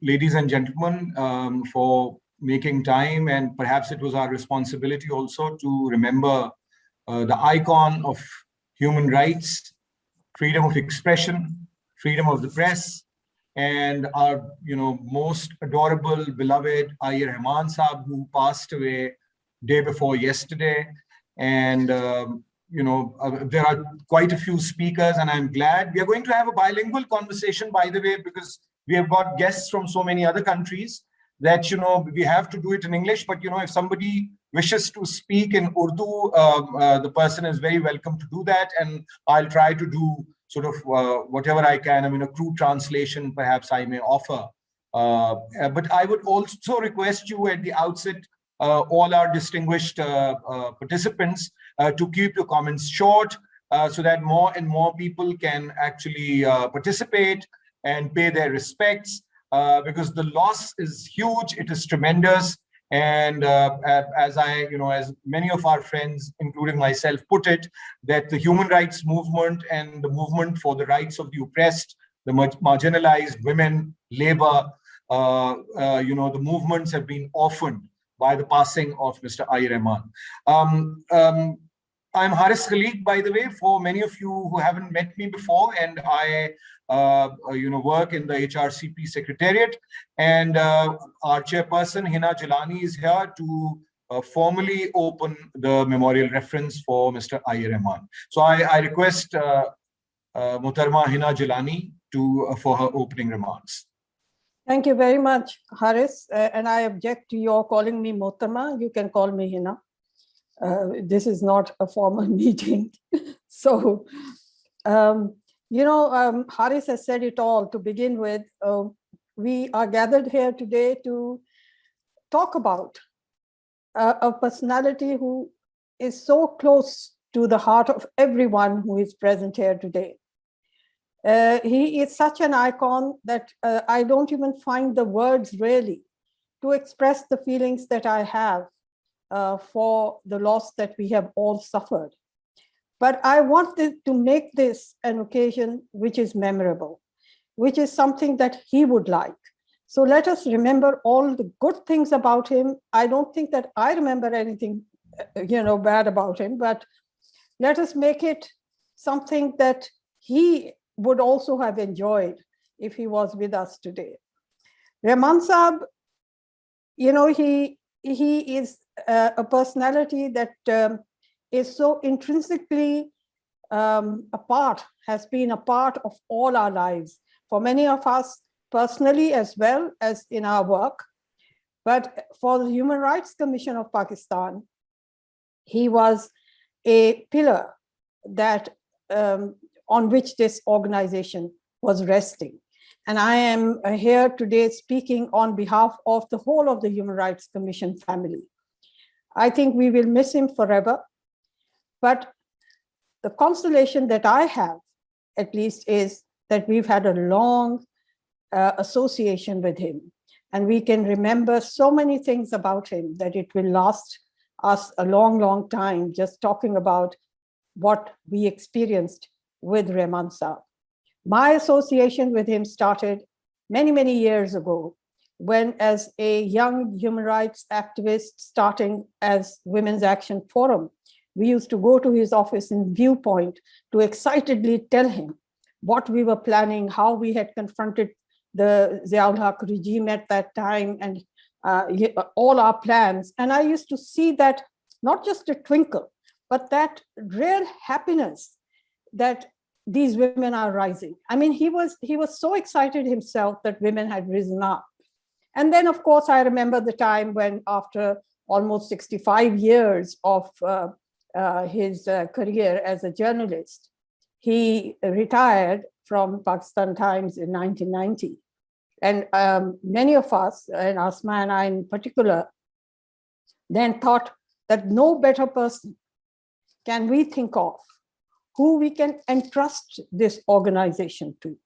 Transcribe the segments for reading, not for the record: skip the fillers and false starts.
ladies and gentlemen, for making time, and perhaps it was our responsibility also to remember the icon of human rights, freedom of expression, freedom of the press, and our most adorable, beloved Ayar Rahman Saab, who passed away day before yesterday. And there are quite a few speakers, and I'm glad we are going to have a bilingual conversation, by the way, because we have got guests from so many other countries that we have to do it in English. But if somebody wishes to speak in Urdu, the person is very welcome to do that, and I'll try to do sort of whatever I can. I mean, a crude translation perhaps I may offer. But I would also request you at the outset, all our distinguished participants, to keep your comments short, so that more and more people can actually participate and pay their respects, because the loss is huge, it is tremendous. And as many of our friends, including myself, put it, that the human rights movement and the movement for the rights of the oppressed, the marginalized, women, labor, the movements have been orphaned by the passing of Mr. Ayar Rahman. I'm Haris Khaliq, by the way, for many of you who haven't met me before, and I work in the HRCP Secretariat, and our chairperson, Hina Jilani, is here to formally open the memorial reference for Mr. Ayar Rahman. So I request Muhtarma Hina Jilani for her opening remarks. Thank you very much, Haris, and I object to your calling me Muhtarma. You can call me Hina. This is not a formal meeting. So, Haris has said it all to begin with. We are gathered here today to talk about a personality who is so close to the heart of everyone who is present here today. He is such an icon that I don't even find the words really to express the feelings that I have for the loss that we have all suffered. But I wanted to make this an occasion which is memorable, which is something that he would like. So let us remember all the good things about him. I don't think that I remember anything, bad about him, but let us make it something that he would also have enjoyed if he was with us today. Rahman Saab, he is a personality that is so intrinsically has been a part of all our lives, for many of us personally as well as in our work. But for the Human Rights Commission of Pakistan, he was a pillar that on which this organization was resting. And I am here today speaking on behalf of the whole of the Human Rights Commission family. I think we will miss him forever, but the consolation that I have, at least, is that we've had a long association with him, and we can remember so many things about him that it will last us a long, long time just talking about what we experienced with Rahman Saab. My association with him started many, many years ago, when as a young human rights activist starting as Women's Action Forum, we used to go to his office in Viewpoint to excitedly tell him what we were planning, how we had confronted the Ziaul Haq regime at that time, and all our plans. And I used to see that not just a twinkle, but that real happiness that these women are rising. I mean, he was so excited himself that women had risen up. And then, of course, I remember the time when, after almost 65 years of his career as a journalist, he retired from Pakistan Times in 1990. And many of us, and Asma and I in particular, then thought that no better person can we think of who we can entrust this organization to.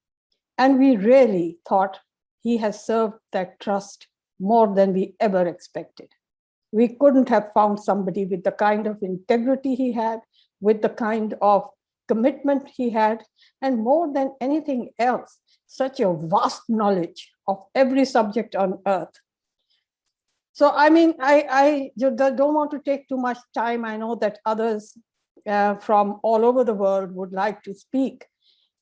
And we really thought he has served that trust more than we ever expected. We couldn't have found somebody with the kind of integrity he had, with the kind of commitment he had, and more than anything else, such a vast knowledge of every subject on earth. So, I mean, I don't want to take too much time. I know that others from all over the world would like to speak.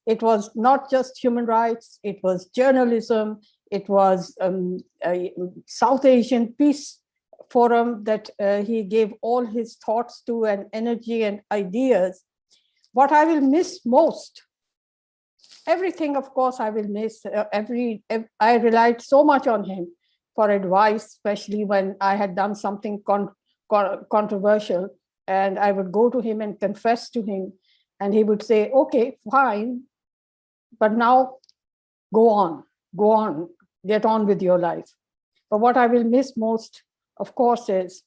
It was not just human rights, it was journalism, it was a South Asian Peace Forum that he gave all his thoughts to, and energy and ideas. What I will miss most, everything, of course, I will miss. I relied so much on him for advice, especially when I had done something controversial, and I would go to him and confess to him, and he would say, okay, fine, but now go on, get on with your life. But what I will miss most, of course, is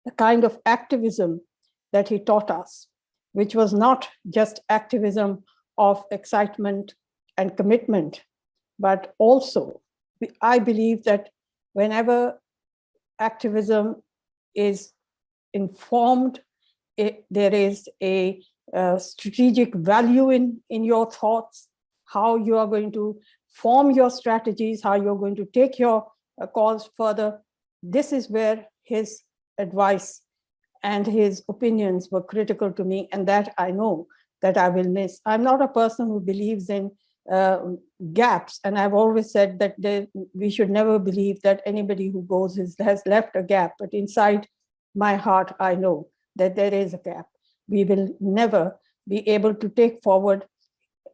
the kind of activism that he taught us, which was not just activism of excitement and commitment, but also, I believe that whenever activism is informed, there is a strategic value in your thoughts, how you are going to form your strategies, how you're going to take your cause further. This is where his advice and his opinions were critical to me, and that I know that I will miss. I'm not a person who believes in gaps, and I've always said that we should never believe that anybody who goes has left a gap, but inside my heart, I know that there is a gap. We will never be able to take forward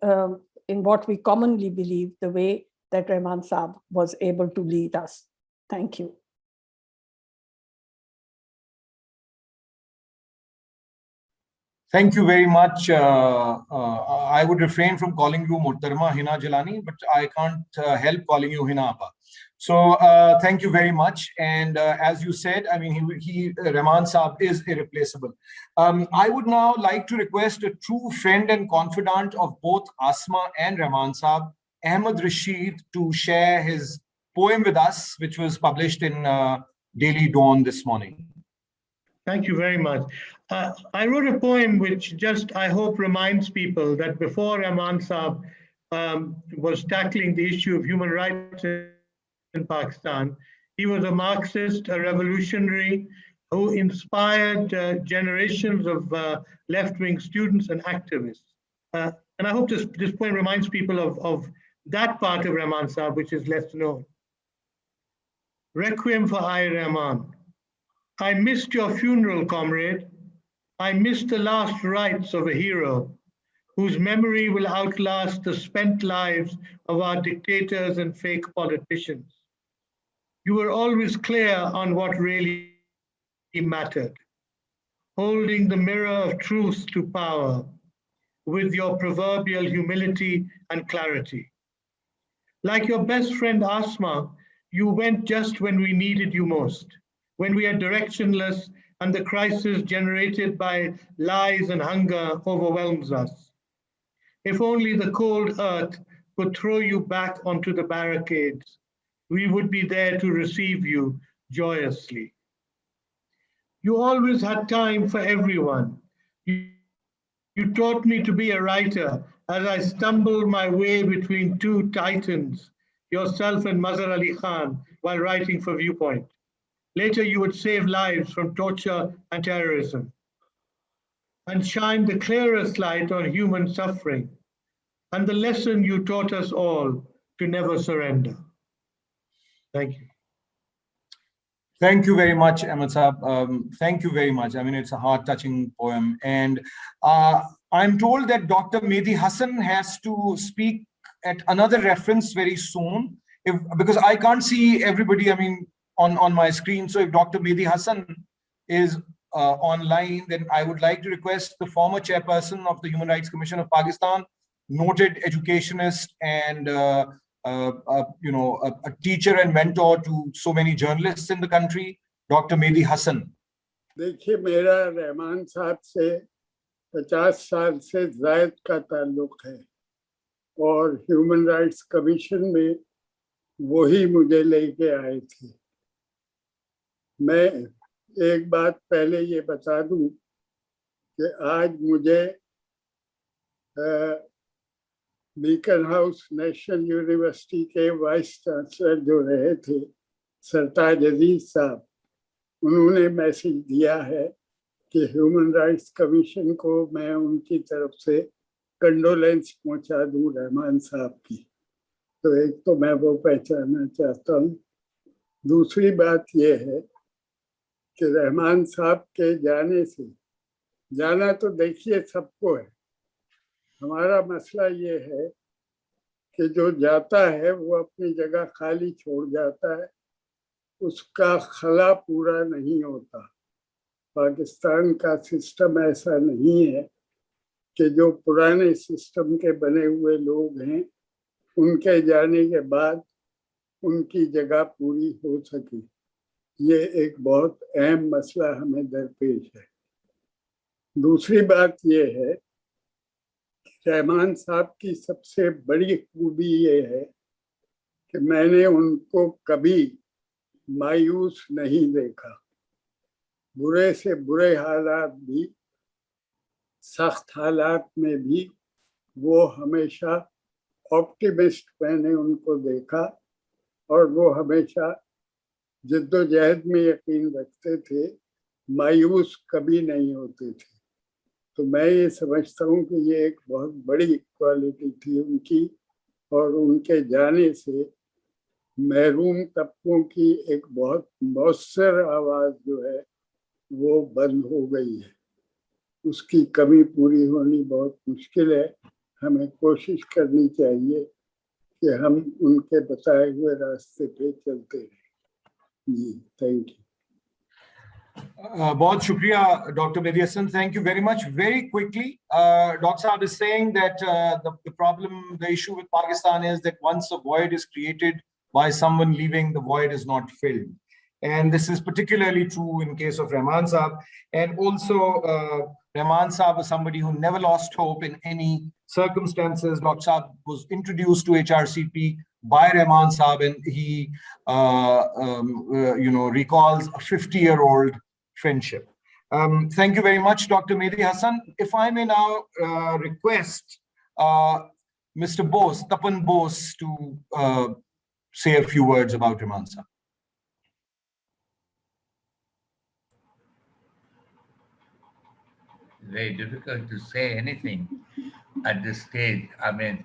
in what we commonly believe, the way that Rehman Saab was able to lead us. Thank you. Thank you very much. I would refrain from calling you Muhtarama Hina Jalani, but I can't help calling you Hina Appa. So thank you very much. And as you said, I mean, Rehman Saab is irreplaceable. I would now like to request a true friend and confidant of both Asma and Rehman Saab, Ahmed Rashid, to share his poem with us, which was published in Daily Dawn this morning. Thank you very much. I wrote a poem which just, I hope, reminds people that before Rehman Saab was tackling the issue of human rights in Pakistan, he was a Marxist, a revolutionary who inspired generations of left-wing students and activists. And I hope this poem reminds people of that part of Rehman Saab, which is less known. Requiem for I, Rehman. I missed your funeral, comrade. I missed the last rites of a hero whose memory will outlast the spent lives of our dictators and fake politicians. You were always clear on what really mattered, holding the mirror of truth to power with your proverbial humility and clarity. Like your best friend Asma, you went just when we needed you most, when we are directionless and the crisis generated by lies and hunger overwhelms us. If only the cold earth could throw you back onto the barricades, we would be there to receive you joyously. You always had time for everyone. You taught me to be a writer as I stumbled my way between two titans, yourself and Mazhar Ali Khan, while writing for Viewpoint. Later, you would save lives from torture and terrorism and shine the clearest light on human suffering and the lesson you taught us all to never surrender. Thank you. Thank you very much, Ahmed Saab. Thank you very much. I mean, it's a heart-touching poem. And I'm told that Dr. Mehdi Hasan has to speak at another reference very soon, because I can't see everybody, I mean, on my screen. So if Dr. Mehdi Hasan is online, then I would like to request the former chairperson of the Human Rights Commission of Pakistan, noted educationist and a teacher and mentor to so many journalists in the country, Dr. Mehdi Hasan. देखिए, मेरा रहमान साहब से 50 साल से ज़ायद का ताल्लुक है और ह्यूमन राइट्स कमीशन में वही मुझे लेके आए थे। मैं एक बात पहले ये बता दूं कि आज मुझे बीकन हाउस नेशनल यूनिवर्सिटी के वाइस चांसलर जो रहे थे सरताज अजीज साहब, उन्होंने मैसेज दिया है कि ह्यूमन राइट्स कमीशन को मैं उनकी तरफ से कंडोलेंस पहुंचा दूं रहमान साहब की। तो एक तो मैं वो पहचानना चाहता हूँ। दूसरी बात ये है कि रहमान साहब के जाने से, जाना तो देखिए सबको है, हमारा मसला ये है कि जो जाता है वो अपनी जगह खाली छोड़ जाता है, उसका खला पूरा नहीं होता। पाकिस्तान का सिस्टम ऐसा नहीं है कि जो पुराने सिस्टम के बने हुए लोग हैं उनके जाने के बाद उनकी जगह पूरी हो सके। ये एक बहुत अहम मसला हमें दरपेश है। दूसरी बात ये है कि रहमान साहब की सबसे बड़ी खूबी ये है कि मैंने उनको कभी मायूस नहीं देखा। बुरे से बुरे हालात भी, सख्त हालात में भी वो हमेशा ऑप्टिमिस्ट मैंने उनको देखा और वो हमेशा जिद्दोजहद में यकीन रखते थे, मायूस कभी नहीं होते थे। तो मैं ये समझता हूँ कि ये एक बहुत बड़ी क्वालिटी थी उनकी, और उनके जाने से महरूम तबकों की एक बहुत मौसर आवाज़ जो है वो बंद हो गई है। उसकी कमी पूरी होनी बहुत मुश्किल है। हमें कोशिश करनी चाहिए कि हम उनके बताए हुए रास्ते पे चलते रहें। जी, थैंक यू। बहुत शुक्रिया Dr. Mehdi Hasan. Thank you very much. Very quickly, Dr. Saab is saying that the problem, the issue with Pakistan is that once a void is created by someone leaving, the void is not filled. And this is particularly true in case of Rahman Saab. And also, Rahman Saab was somebody who never lost hope in any circumstances. Dr. Saab was introduced to HRCP by Rahman Saab, and he, recalls a 50-year-old friendship. Thank you very much, Dr. Mehdi Hasan. If I may now request Mr. Bose, Tapan Bose, to say a few words about Rahman Saab. Very difficult to say anything at this stage. I mean,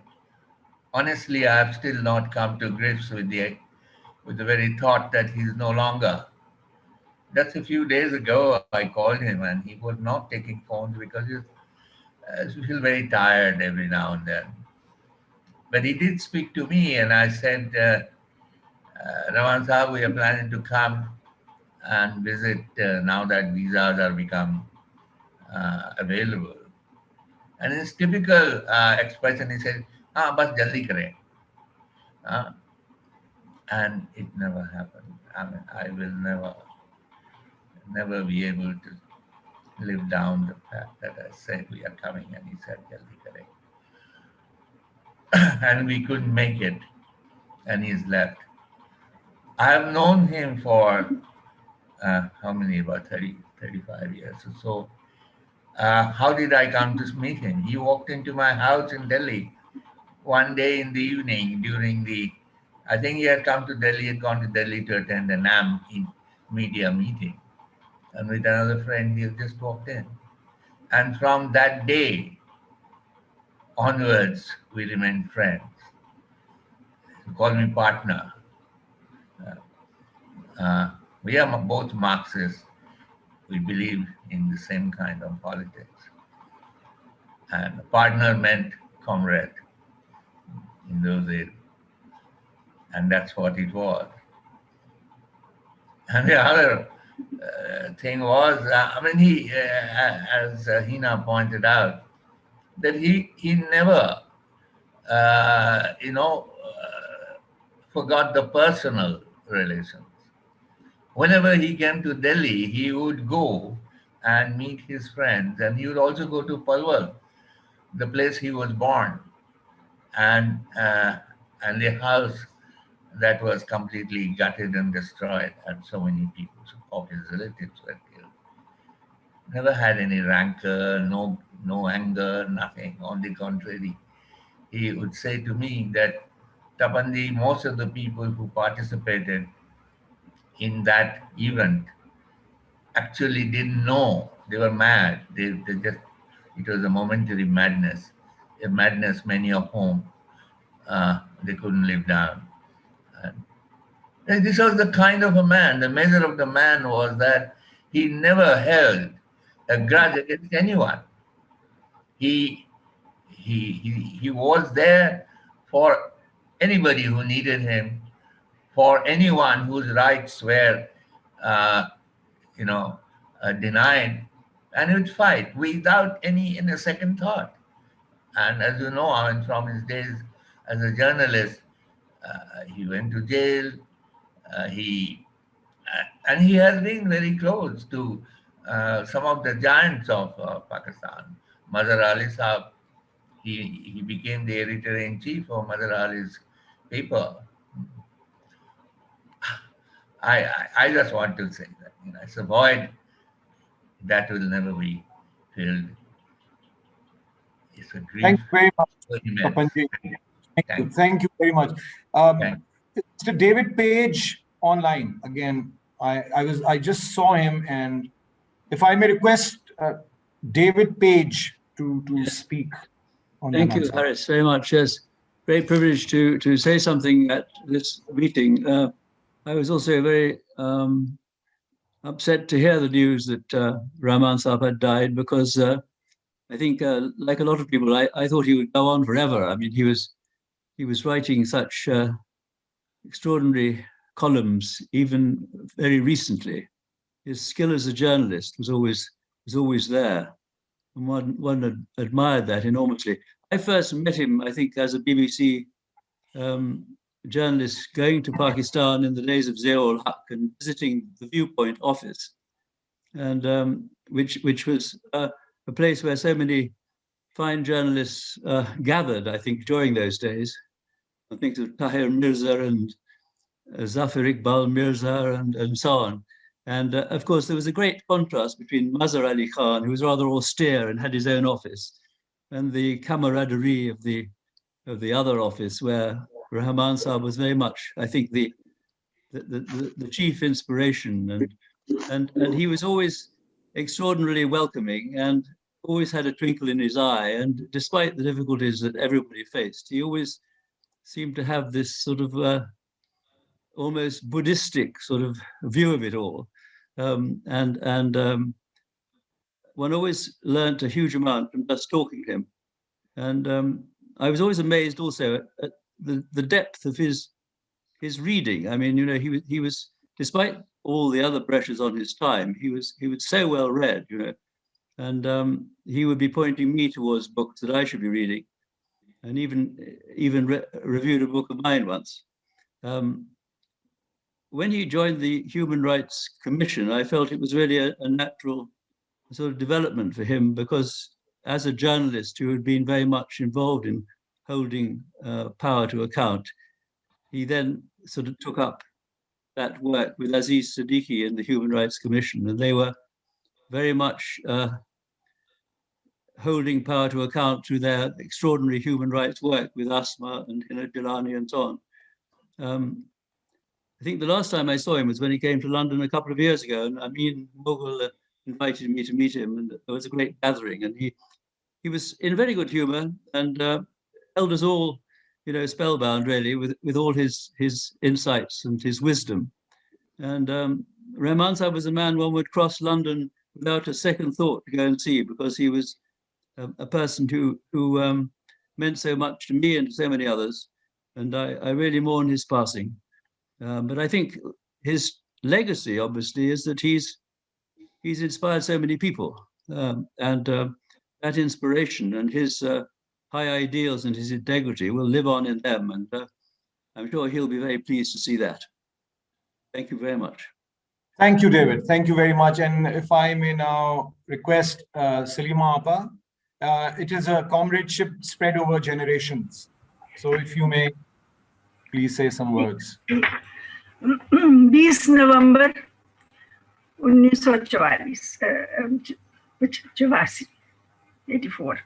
honestly, I have still not come to grips with the very thought that he's no longer. Just a few days ago, I called him and he was not taking phones because he feels very tired every now and then. But he did speak to me, and I said, Rahman Saab, we are planning to come and visit now that visas are become available. And his typical expression, he said, bas jaldi kare. And it never happened. I mean, I will never be able to live down the fact that I said we are coming and he said jaldi kare. And we couldn't make it, and he's left. I have known him for how many, about 30, 35 years or so. How did I come to meet him? He walked into my house in Delhi one day in the evening I think he had come to Delhi, had gone to Delhi to attend a NAM media meeting. And with another friend, he had just walked in. And from that day onwards, we remained friends. He called me partner. We are both Marxists. We believe in the same kind of politics. And partner meant comrade in those days. And that's what it was. And the other thing was, he, as Hina pointed out, that he never, forgot the personal relations. Whenever he came to Delhi, he would go and meet his friends, and he would also go to Palwal, the place he was born, and the house that was completely gutted and destroyed, and so many people of his relatives were killed. Never had any rancor, no anger, nothing. On the contrary, he would say to me that, Tapandi, most of the people who participated in that event actually didn't know. They were mad. They just, it was a momentary madness, a madness many of whom they couldn't live down. And this was the kind of a man. The measure of the man was that he never held a grudge against anyone. He was there for anybody who needed him, for anyone whose rights were, denied, and he would fight without any second thought. And as you know, from his days as a journalist, he went to jail. He has been very close to some of the giants of Pakistan. Mazhar Ali Sahab, he became the editor-in-chief of Mazhar Ali's paper. I just want to say that it's a void that will never be filled. It's a grief. Thank you very much, so immense. Tapanji. Thank you. Thank you very much. Thank Mr. David Page online again. I just saw him, and if I may request David Page to speak. On Thank you, Harris, very much. Yes, great privilege to say something at this meeting. I was also very upset to hear the news that Rahman Sahab had died, because I think, like a lot of people, I thought he would go on forever. I mean, he was writing such extraordinary columns, even very recently. His skill as a journalist was always there, and one admired that enormously. I first met him, I think, as a BBC journalist going to Pakistan in the days of Zia-ul Haq and visiting the Viewpoint office, and which was a place where so many fine journalists gathered, I think, during those days. I think of Tahir Mirza and Zafar Iqbal Mirza and so on. And of course, there was a great contrast between Mazhar Ali Khan, who was rather austere and had his own office, and the camaraderie of the other office, where Rahman Sahab was very much, I think, the chief inspiration, and he was always extraordinarily welcoming and always had a twinkle in his eye. And despite the difficulties that everybody faced, he always seemed to have this sort of almost Buddhistic sort of view of it all. One always learnt a huge amount from just talking to him. And I was always amazed also at the depth of his reading. I mean, he was, despite all the other pressures on his time, he was so well read, and he would be pointing me towards books that I should be reading, and even reviewed a book of mine once. When he joined the Human Rights Commission, I felt it was really a natural sort of development for him, because as a journalist who had been very much involved in holding power to account, he then sort of took up that work with Aziz Siddiqui in the Human Rights Commission, and they were very much holding power to account through their extraordinary human rights work with Asma and Hina Gilani and so on. I think the last time I saw him was when he came to London a couple of years ago, and Amin Mughal invited me to meet him, and there was a great gathering, and he was in very good humor and held us all, spellbound really with all his insights and his wisdom. And Rahman Sahab was a man one would cross London without a second thought to go and see, because he was a person who meant so much to me and to so many others, and I really mourn his passing. But I think his legacy, obviously, is that he's inspired so many people, and that inspiration and his high ideals and his integrity will live on in them, and I'm sure he'll be very pleased to see that. Thank you very much. Thank you, David. Thank you very much. And if I may now request Salima Appa, it is a comradeship spread over generations. So if you may, please say some words. 20 नवंबर 1984 84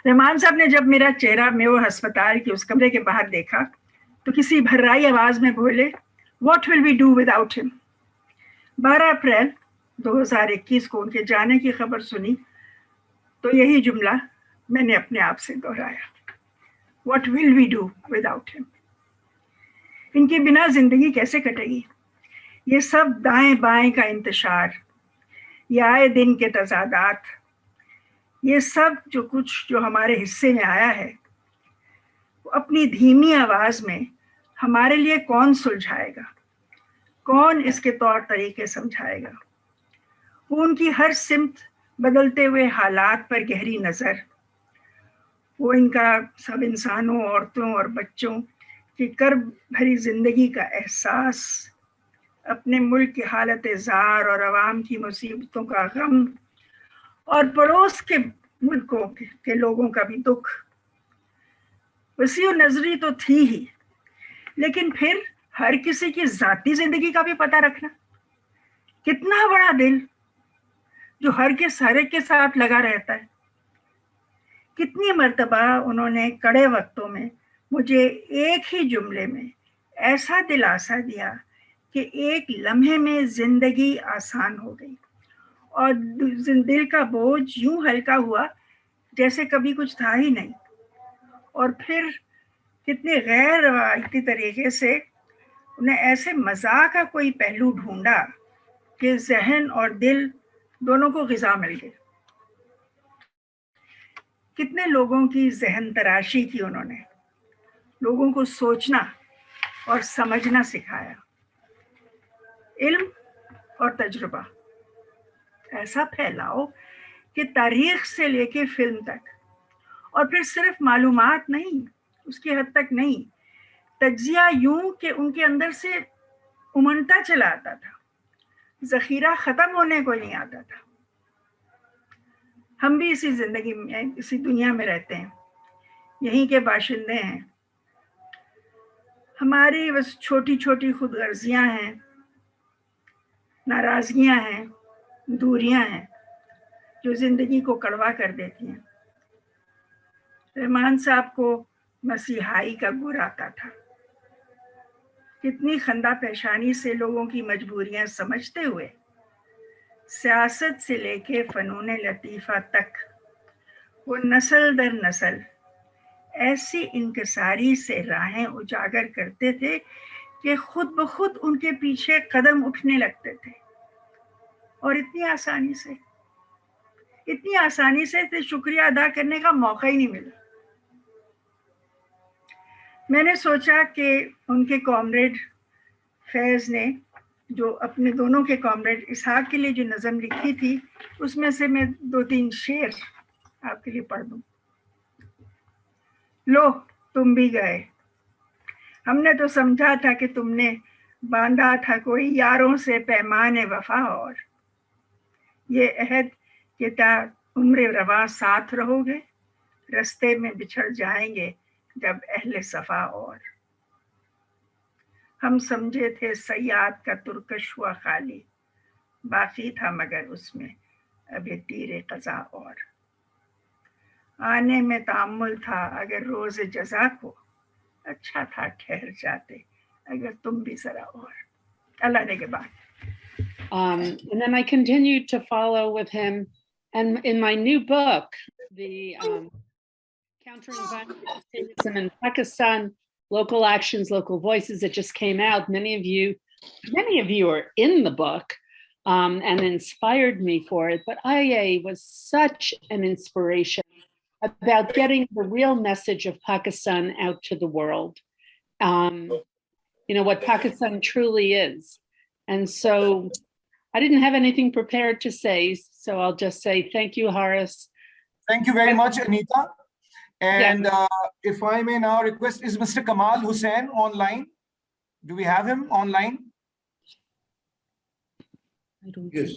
रहमान साहब ने जब मेरा चेहरा मैं वो अस्पताल के उस कमरे के बाहर देखा तो किसी भर्राई आवाज में बोले, what will we do without him. 12 अप्रैल 2021 को उनके जाने की खबर सुनी तो यही जुमला मैंने अपने आप से दोहराया, what will we do without him. इनके बिना जिंदगी कैसे कटेगी। ये सब दाएं बाएं का इंतशार, ये आए दिन के तजादात, ये सब जो कुछ जो हमारे हिस्से में आया है वो अपनी धीमी आवाज में हमारे लिए कौन सुलझाएगा, कौन इसके तौर तरीके समझाएगा। वो उनकी हर सिमत बदलते हुए हालात पर गहरी नजर, वो इनका सब इंसानों, औरतों और बच्चों की कर्ब भरी जिंदगी का एहसास, अपने मुल्क की हालत ज़ार और अवाम की मुसीबतों का गम और पड़ोस के मुल्कों के लोगों का भी दुख। वसीउ नजरी तो थी ही, लेकिन फिर हर किसी की जाती जिंदगी का भी पता रखना। कितना बड़ा दिल जो हर के साथ लगा रहता है। कितनी मर्तबा उन्होंने कड़े वक्तों में मुझे एक ही जुमले में ऐसा दिलासा दिया कि एक लम्हे में जिंदगी आसान हो गई और दिल का बोझ यूं हल्का हुआ जैसे कभी कुछ था ही नहीं। और फिर कितने गैर रवायती तरीके से उन्हें ऐसे मजाक का कोई पहलू ढूंढा कि जहन और दिल दोनों को ग़िज़ा मिल गई। कितने लोगों की जहन तराशी की उन्होंने, लोगों को सोचना और समझना सिखाया। इल्म और तजुर्बा ऐसा फैलाओ कि तारीख से लेके फिल्म तक, और फिर सिर्फ मालूमात नहीं, उसकी हद तक नहीं, तज्जिया यूं कि उनके अंदर से उमड़ता चला आता था, जखीरा खत्म होने को नहीं आता था। हम भी इसी जिंदगी में, इसी दुनिया में रहते हैं, यहीं के बाशिंदे हैं। हमारी बस छोटी छोटी खुदगर्जियां हैं, नाराजगियां हैं, दूरियां हैं जो जिंदगी को कड़वा कर देती हैं। रहमान साहब को मसीहाई का गुर आता था। कितनी खंदा पेशानी से लोगों की मजबूरियां समझते हुए सियासत से लेके फनून लतीफ़ा तक वो नस्ल दर नस्ल ऐसी इंकसारी से राहें उजागर करते थे कि खुद ब खुद उनके पीछे कदम उठने लगते थे। और इतनी आसानी से शुक्रिया अदा करने का मौका ही नहीं मिला। मैंने सोचा कि उनके कॉमरेड फैज़ ने जो अपने दोनों के कॉमरेड इसहाक के लिए जो नज़म लिखी थी, उसमें से मैं 2-3 शेर आपके लिए पढ़ दूं। लो तुम भी गए, हमने तो समझा था कि तुमने बांधा था कोई यारों से पैमाने वफा, और ये अहद कि ता उम्र रवा साथ रहोगे, रस्ते में बिछड़ जाएंगे जब अहले सफा। और हम समझे थे सयाद का तुरकश हुआ खाली, बाकी था मगर उसमें अभी तीरे कज़ा। और आने में तामुल था अगर रोज़ जज़ा को, अच्छा था ठहर जाते अगर तुम भी जरा। और अल्लाह ने के बाद And then I continued to follow with him. And in my new book, the Countering Violent Extremism in Pakistan, Local Actions, Local Voices, it just came out. Many of you are in the book and inspired me for it. But IA was such an inspiration about getting the real message of Pakistan out to the world. What Pakistan truly is. And so I didn't have anything prepared to say, so I'll just say thank you, Horace. Thank you very much, Anita. And if I may now request, is Mr. Kamal Hussain online? Do we have him online?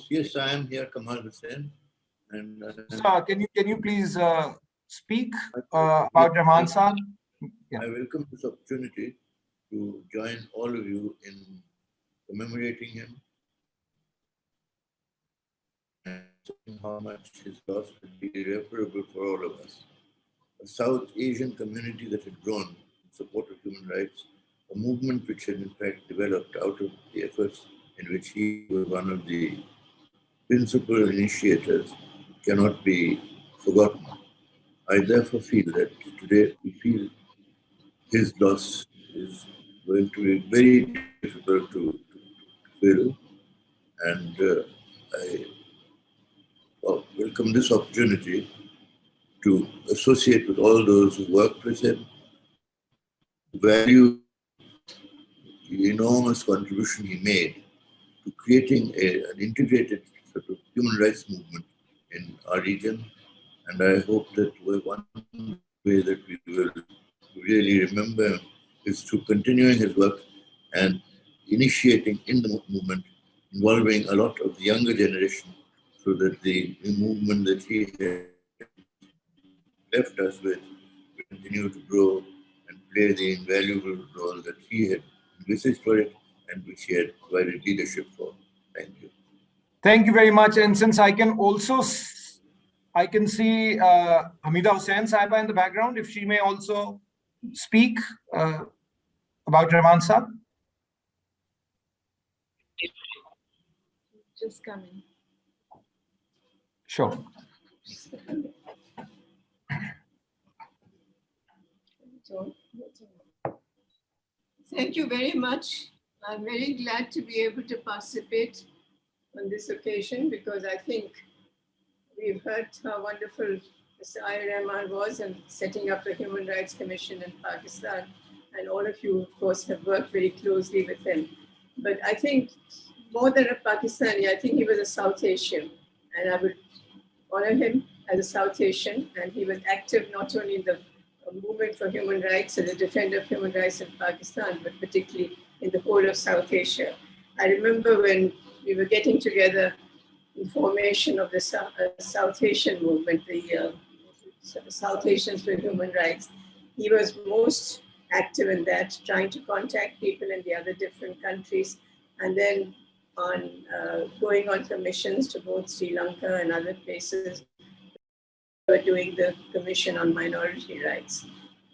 Yes, I am here, Kamal Hussain. And Sir, can you please speak about Rahman Sahab? I welcome this opportunity to join all of you in commemorating him and how much his loss would be irreparable for all of us. a South Asian community that had grown in support of human rights, a movement which had in fact developed out of the efforts in which he was one of the principal initiators, cannot be forgotten. I therefore feel that today we feel his loss is going to be very difficult to fill, and I welcome this opportunity to associate with all those who worked with him, value the enormous contribution he made to creating an integrated sort of human rights movement in our region. And I hope that one way that we will really remember him is through continuing his work and initiating in the movement, involving a lot of the younger generation, so that the movement that he had left us with will continue to grow and play the invaluable role that he had envisaged for it and which he had provided leadership for. Thank you. Thank you very much. And since I can also, I can see Hamida Hussain Sahiba in the background, if she may also speak about Rahman Saab. Just coming. Sure. Thank you very much. I'm very glad to be able to participate on this occasion, because I think we've heard how wonderful Mr. Ayar Rahman was in setting up the Human Rights Commission in Pakistan. And all of you, of course, have worked very closely with him. But I think more than a Pakistani, I think he was a South Asian. And I would honor him as a South Asian. And he was active not only in the movement for human rights and the defender of human rights in Pakistan, but particularly in the whole of South Asia. I remember when we were getting together in formation of the South Asian movement, the South Asians for Human Rights, he was most active in that, trying to contact people in the other different countries, and then going on commissions to both Sri Lanka and other places. We were doing the Commission on Minority Rights.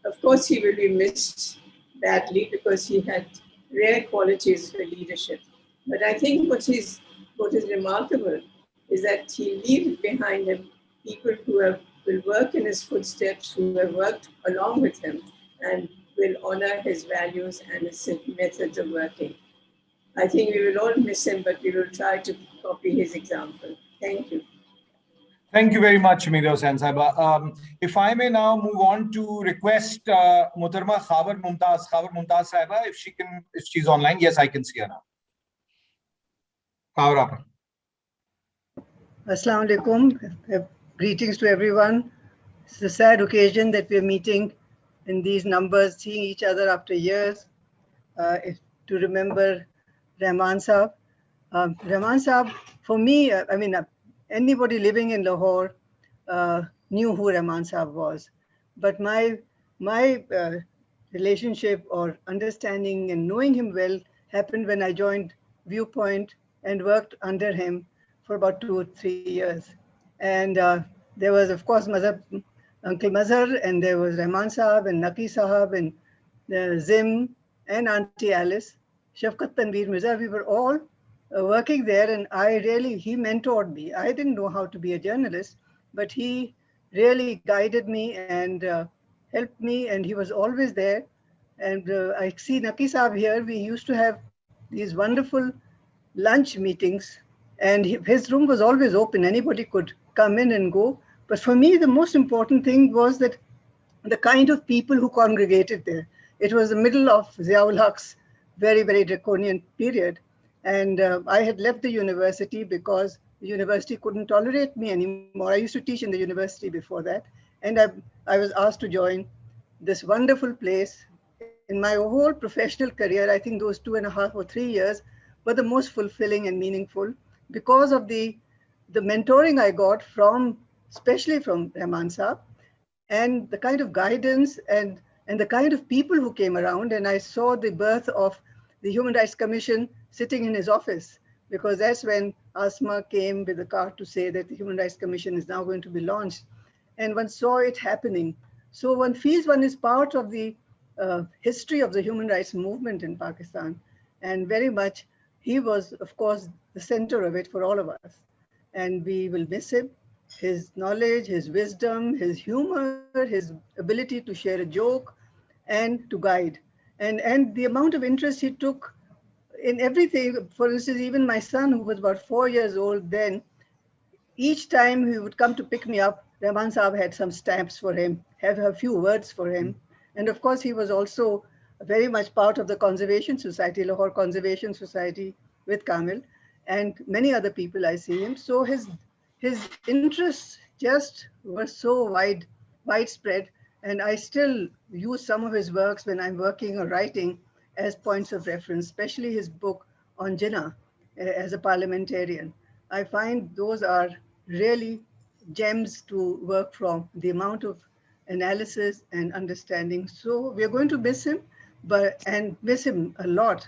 Of course, he will be missed badly because he had rare qualities for leadership. But I think what is remarkable is that he leaves behind him people who will work in his footsteps, who have worked along with him, and will honor his values and his methods of working. I think we will all miss him, but we will try to copy his example. Thank you. Thank you very much, Hamida Hussain Sahiba. If I may now move on to request Muhtarama Khawar Mumtaz Sahiba, if she's online. Yes, I can see her now. Khawar. Assalamu alaikum. Greetings to everyone. It's a sad occasion that we're meeting in these numbers, seeing each other after years, to remember Rahman Saab. Rahman Saab, for me, anybody living in Lahore knew who Rahman Saab was. But my relationship or understanding and knowing him well happened when I joined Viewpoint and worked under him for about 2 or 3 years. And there was, of course, Uncle Mazhar, and there was Rahman Saab and Naqi Sahab and Zim and Auntie Alice, Shafqat Tanveer Mirza. We were all working there, and he mentored me. I didn't know how to be a journalist, but he really guided me and helped me, and he was always there. And I see Naqi Sahab here. We used to have these wonderful lunch meetings, and his room was always open. Anybody could come in and go. But for me, the most important thing was that the kind of people who congregated there. It was the middle of Ziaul Haq's very, very draconian period. And I had left the university because the university couldn't tolerate me anymore. I used to teach in the university before that. And I was asked to join this wonderful place. In my whole professional career, I think those 2.5 or 3 years were the most fulfilling and meaningful because of the mentoring I got especially from Rahman Saab, and the kind of guidance and the kind of people who came around. And I saw the birth of the Human Rights Commission sitting in his office, because that's when Asma came with the card to say that the Human Rights Commission is now going to be launched. And one saw it happening. So one feels one is part of the history of the human rights movement in Pakistan. And very much, he was, of course, the center of it for all of us. And we will miss him, his knowledge, his wisdom, his humor, his ability to share a joke and to guide. And the amount of interest he took in everything. For instance, even my son, who was about 4 years old then, each time he would come to pick me up, Rahman Saab had some stamps for him, have a few words for him. And of course, he was also very much part of the Conservation Society, Lahore Conservation Society with Kamil, and many other people I see him. So his interests just were so widespread. And I still use some of his works when I'm working or writing as points of reference, especially his book on Jinnah as a parliamentarian. I find those are really gems to work from, the amount of analysis and understanding. So we're going to miss him, and miss him a lot.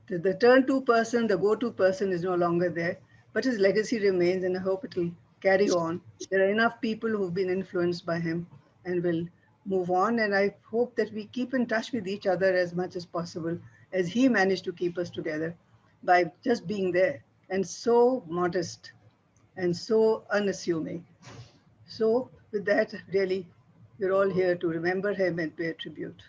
The turn-to person, the go-to person is no longer there, but his legacy remains, and I hope it will carry on. There are enough people who've been influenced by him and will move on. And I hope that we keep in touch with each other as much as possible, as he managed to keep us together by just being there, and so modest and so unassuming. So with that, really, we're all here to remember him and pay tribute.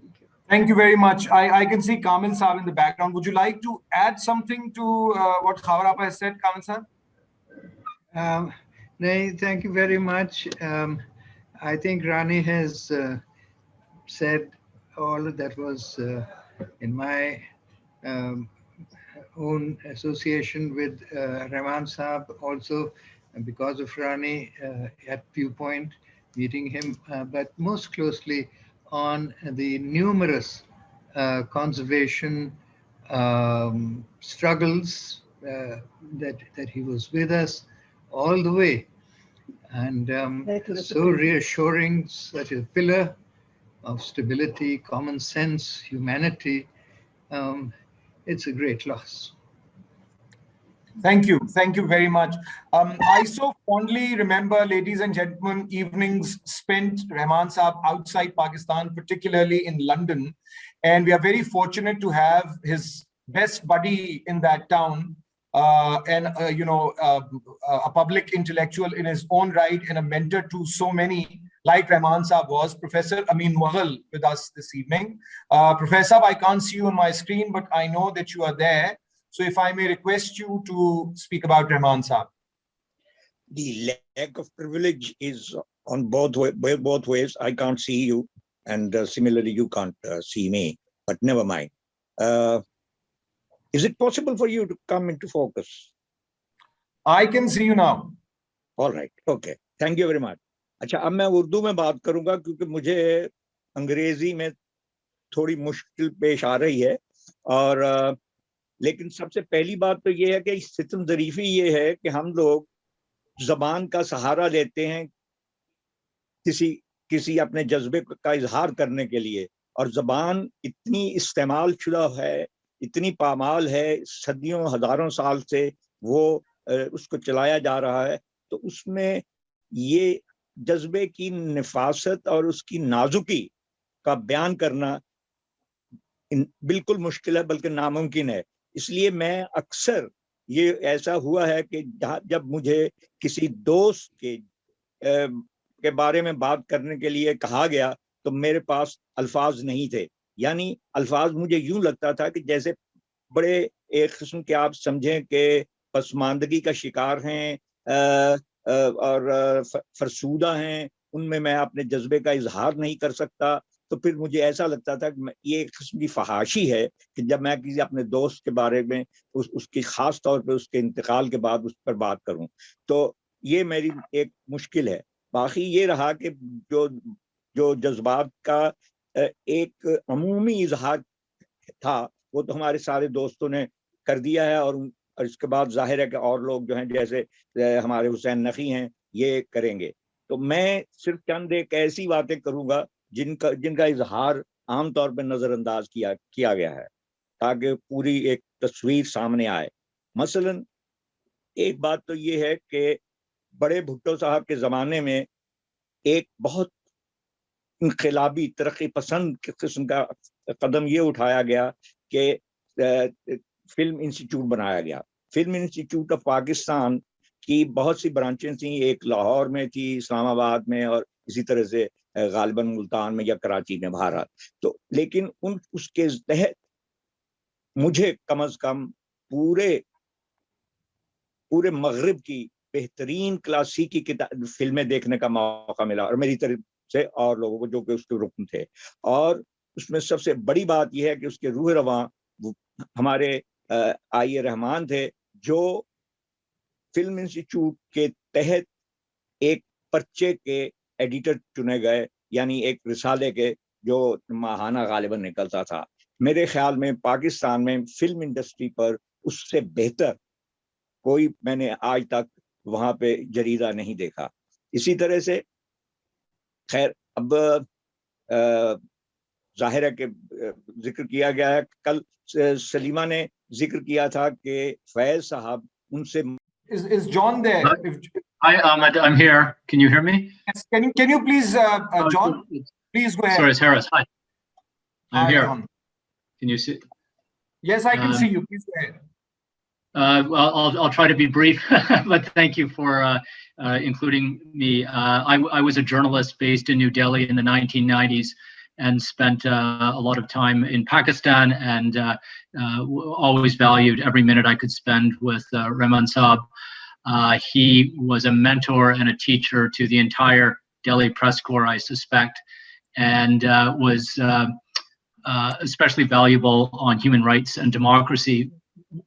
Thank you. Thank you very much. I can see Kamil Saab in the background. Would you like to add something to what Khawar Appa has said, Kamil Saab? No, thank you very much. I think Rani has said all that was in my own association with Rahman Saab, also because of Rani at Viewpoint, meeting him, but most closely on the numerous conservation struggles that he was with us all the way. And so reassuring, such a pillar of stability, common sense, humanity. It's a great loss. Thank you. Thank you very much. I so fondly remember, ladies and gentlemen, evenings spent Rahman Saab outside Pakistan, particularly in London. And we are very fortunate to have his best buddy in that town, a public intellectual in his own right and a mentor to so many, like Rahman Saab was, Professor Amin Mughal, with us this evening. Professor, I can't see you on my screen, but I know that you are there. So if I may request you to speak about Rahman Saab. The lack of privilege is on both ways. I can't see you, and similarly, you can't see me, but never mind. Is it possible for you to come into focus? I can see you now. All right. Okay. Thank you very much. अच्छा, अब मैं उर्दू में बात करूंगा क्योंकि मुझे अंग्रेजी में थोड़ी मुश्किल पेश आ रही है, और लेकिन सबसे पहली बात तो ये है कि सितम ज़रीफ़ी ये है कि हम लोग ज़बान का सहारा लेते हैं किसी अपने जज्बे का इजहार करने के लिए, और ज़बान इतनी इस्तेमाल शुदा है, इतनी पामाल है, सदियों हजारों साल से वो उसको चलाया जा रहा है, तो उसमें ये जज्बे की नफासत और उसकी नाजुकी का बयान करना बिल्कुल मुश्किल है, बल्कि नामुमकिन है। इसलिए मैं अक्सर ये ऐसा हुआ है कि जब मुझे किसी दोस्त के बारे में बात करने के लिए कहा गया तो मेरे पास अल्फाज नहीं थे, यानी अल्फाज मुझे यूं लगता था कि जैसे बड़े एक किस्म के आप समझें कि पसमानदगी का शिकार हैं और फरसूदा हैं, उनमें मैं अपने जज्बे का इजहार नहीं कर सकता। तो फिर मुझे ऐसा लगता था कि ये एक किस्म की फहाशी है कि जब मैं किसी अपने दोस्त के बारे में उसकी खास तौर पे उसके इंतकाल के बाद उस पर बात करूं, तो ये मेरी एक मुश्किल है। बाकी ये रहा कि जो जज्बात का एक अमूमी इजहार था वो तो हमारे सारे दोस्तों ने कर दिया है, और इसके बाद जाहिर है कि और लोग जो हैं जैसे हमारे हुसैन नकी हैं ये करेंगे। तो मैं सिर्फ चंद एक ऐसी बातें करूंगा जिनका इजहार आमतौर पर नजरअंदाज किया गया है ताकि पूरी एक तस्वीर सामने आए। मसलन एक बात तो ये है कि बड़े भुट्टो साहब के ज़माने में एक बहुत انقلابی ترقی پسند قسم کا قدم یہ اٹھایا گیا کہ فلم انسٹیٹیوٹ بنایا گیا. فلم انسٹیٹیوٹ آف پاکستان کی بہت سی برانچیں تھیں, ایک لاہور میں تھی, اسلام آباد میں, اور اسی طرح سے غالباً ملتان میں یا کراچی میں, بہرحال. تو لیکن اس کے تحت مجھے کم از کم پورے مغرب کی بہترین کلاسیکی فلمیں دیکھنے کا موقع ملا, اور میری طرف سے اور لوگوں کو جو کہ اس کے رکن تھے. اور اس میں سب سے بڑی بات یہ ہے کہ اس کے روح رواں ہمارے آئی رحمان تھے, جو فلم انسٹیٹیوٹ کے تحت ایک پرچے کے ایڈیٹر چنے گئے, یعنی ایک رسالے کے جو ماہانہ غالباً نکلتا تھا. میرے خیال میں پاکستان میں فلم انڈسٹری پر اس سے بہتر کوئی میں نے آج تک وہاں پہ جریدہ نہیں دیکھا. اسی طرح سے خیر اب ظاہر ہے کہ ذکر کیا گیا ہے, کل سلیمہ نے ذکر کیا تھا کہ فیض صاحب ان سے Is John there? Hi, Ahmed. I'm here. Can you hear me? Yes. Can you please, John? Please go ahead. Sorry, it's Harris. Hi. I'm Hi, here. John. Can you see? Yes, I can see you. Please go ahead. Well, I'll try to be brief, but thank you for including me. I was a journalist based in New Delhi in the 1990s and spent a lot of time in Pakistan, and always valued every minute I could spend with Rehman Saab. He was a mentor and a teacher to the entire Delhi press corps, I suspect, and was especially valuable on human rights and democracy.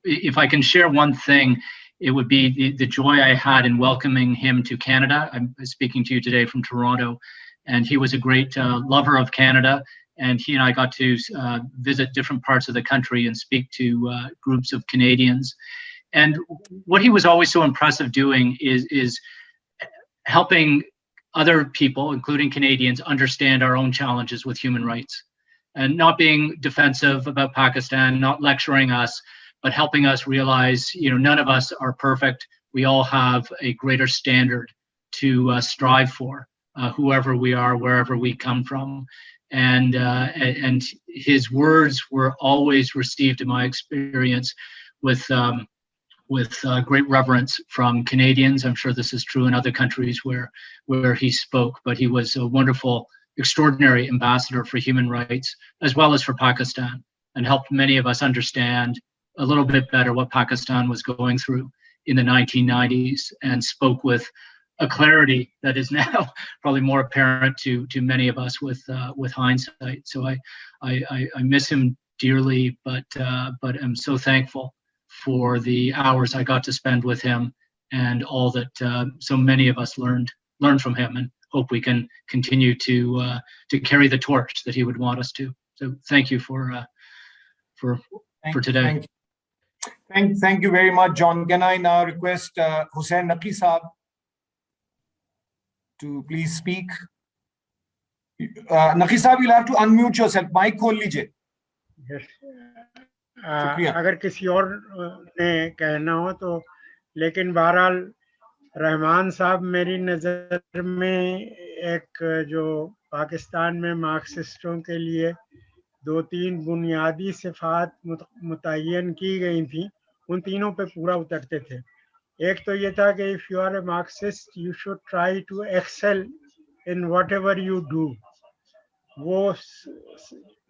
If I can share one thing, it would be the joy I had in welcoming him to Canada. I'm speaking to you today from Toronto, and he was a great lover of Canada, and he and I got to visit different parts of the country and speak to groups of Canadians. And what he was always so impressive doing is helping other people, including Canadians, understand our own challenges with human rights, and not being defensive about Pakistan, not lecturing us, but helping us realize, none of us are perfect. We all have a greater standard to strive for, whoever we are, wherever we come from. And his words were always received, in my experience, with great reverence from Canadians. I'm sure this is true in other countries where he spoke, but he was a wonderful, extraordinary ambassador for human rights, as well as for Pakistan, and helped many of us understand a little bit better what Pakistan was going through in the 1990s, and spoke with a clarity that is now probably more apparent to many of us with hindsight. So I miss him dearly, but I'm so thankful for the hours I got to spend with him, and all that so many of us learned from him, and hope we can continue to carry the torch that he would want us to. So thank you for today. Thank you very much, John. Can I now request Hussain Naqvi Saab to please speak? Naqvi Saab, you'll have to unmute yourself. Mic khol lijiye. Yes. अगर किसी और ने कहना हो तो, लेकिन बहरहाल रहमान साहब मेरी नज़र में एक जो पाकिस्तान में मार्क्सिस्टों के लिए 2-3 बुनियादी सिफात मुतय्यन की गई थी, उन तीनों पे पूरा उतरते थे. एक तो ये था कि if you are a Marxist you should try to excel in whatever you do. वो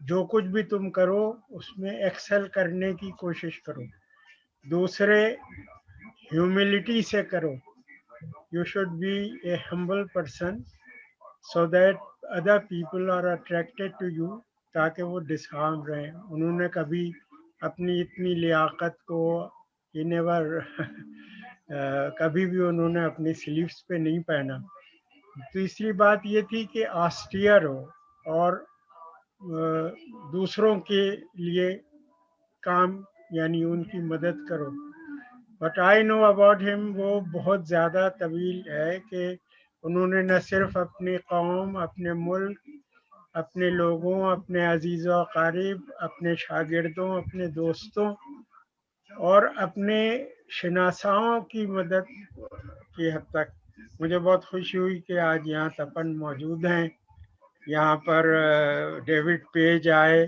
जो कुछ भी तुम करो उसमें एक्सेल करने की कोशिश करो. दूसरे, ह्यूमिलिटी से करो. You should be a humble person so that other people are attracted to you, ताकि वो डिसहार्म रहें. उन्होंने कभी अपनी इतनी लियाकत को कभी भी उन्होंने अपनी स्लीव्स पे नहीं पहना. तीसरी बात ये थी कि आस्टियर हो और दूसरों के लिए काम, यानी उनकी मदद करो. But I know about him, वो बहुत ज़्यादा तवील है कि उन्होंने न सिर्फ अपनी कौम, अपने मुल्क, अपने लोगों, अपने अजीज़ व क़रीब, अपने शागिर्दों, अपने दोस्तों और अपने शनासाओं की मदद की हद तक. मुझे बहुत खुशी हुई कि आज यहाँ तपन मौजूद हैं, यहाँ पर डेविड पेज आए,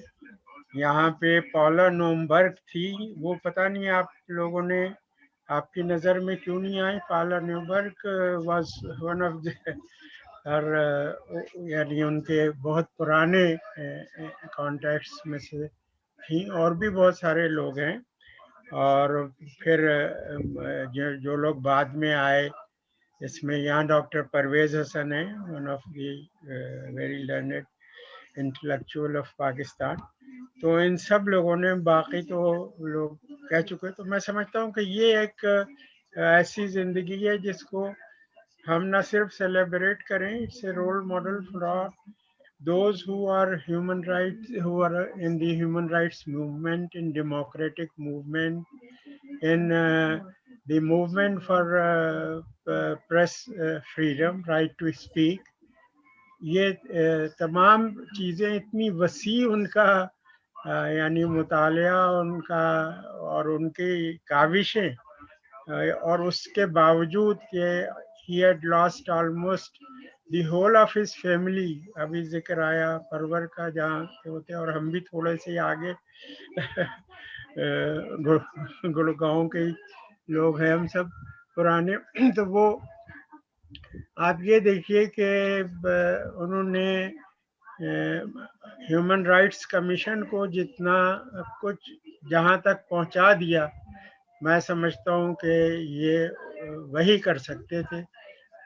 यहाँ पे पॉला नोमबर्ग थी, वो पता नहीं आप लोगों ने, आपकी नज़र में क्यों नहीं आई? Paula Nomberg was one of the यानी उनके बहुत पुराने कॉन्टैक्ट्स में से थी, और भी बहुत सारे लोग हैं। और फिर जो लोग बाद में आए, इसमें यहाँ डॉक्टर परवेज हसन है, one of the very learned intellectual of Pakistan. तो इन सब लोगों ने, बाकी तो लोग कह चुके, तो मैं समझता हूँ कि ये एक ऐसी जिंदगी है जिसको हम ना सिर्फ सेलिब्रेट करें, it's a role model for those who are human rights, who are in the human rights movement, in democratic movement, in the movement for press freedom, right to speak. ये तमाम चीज़ें इतनी वसी उनका यानी मुतालिया उनका और उनकी काविशें, और उसके बावजूद कि he had lost almost the whole of his family, अभी जिक्र आया परवर का जहाँ होते, और हम भी थोड़े से आगे गुड़गांव के लोग हैं हम सब पुराने। तो वो आप ये देखिए कि उन्होंने ह्यूमन राइट्स कमीशन को जितना कुछ जहाँ तक पहुँचा दिया, मैं समझता हूँ कि ये वही कर सकते थे,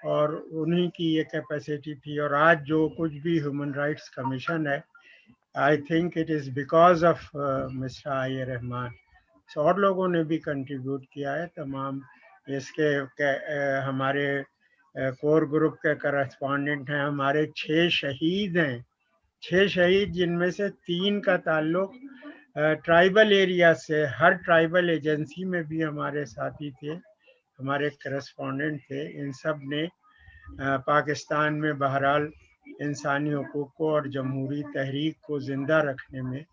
और उन्हीं की ये कैपेसिटी थी। और आज जो कुछ भी ह्यूमन राइट्स कमीशन है, I think it is because of mister I Rahman. और लोगों ने भी कंट्रीब्यूट किया है, तमाम इसके हमारे कोर ग्रुप के करस्पॉन्डेंट हैं, हमारे 6 शहीद हैं, 6 शहीद जिनमें से 3 का ताल्लुक ट्राइबल एरिया से। हर ट्राइबल एजेंसी में भी हमारे साथी थे, हमारे करस्पॉन्डेंट थे। इन सब ने पाकिस्तान में बहरहाल इंसानी हुकूक को और जमहूरी तहरीक को ज़िंदा रखने में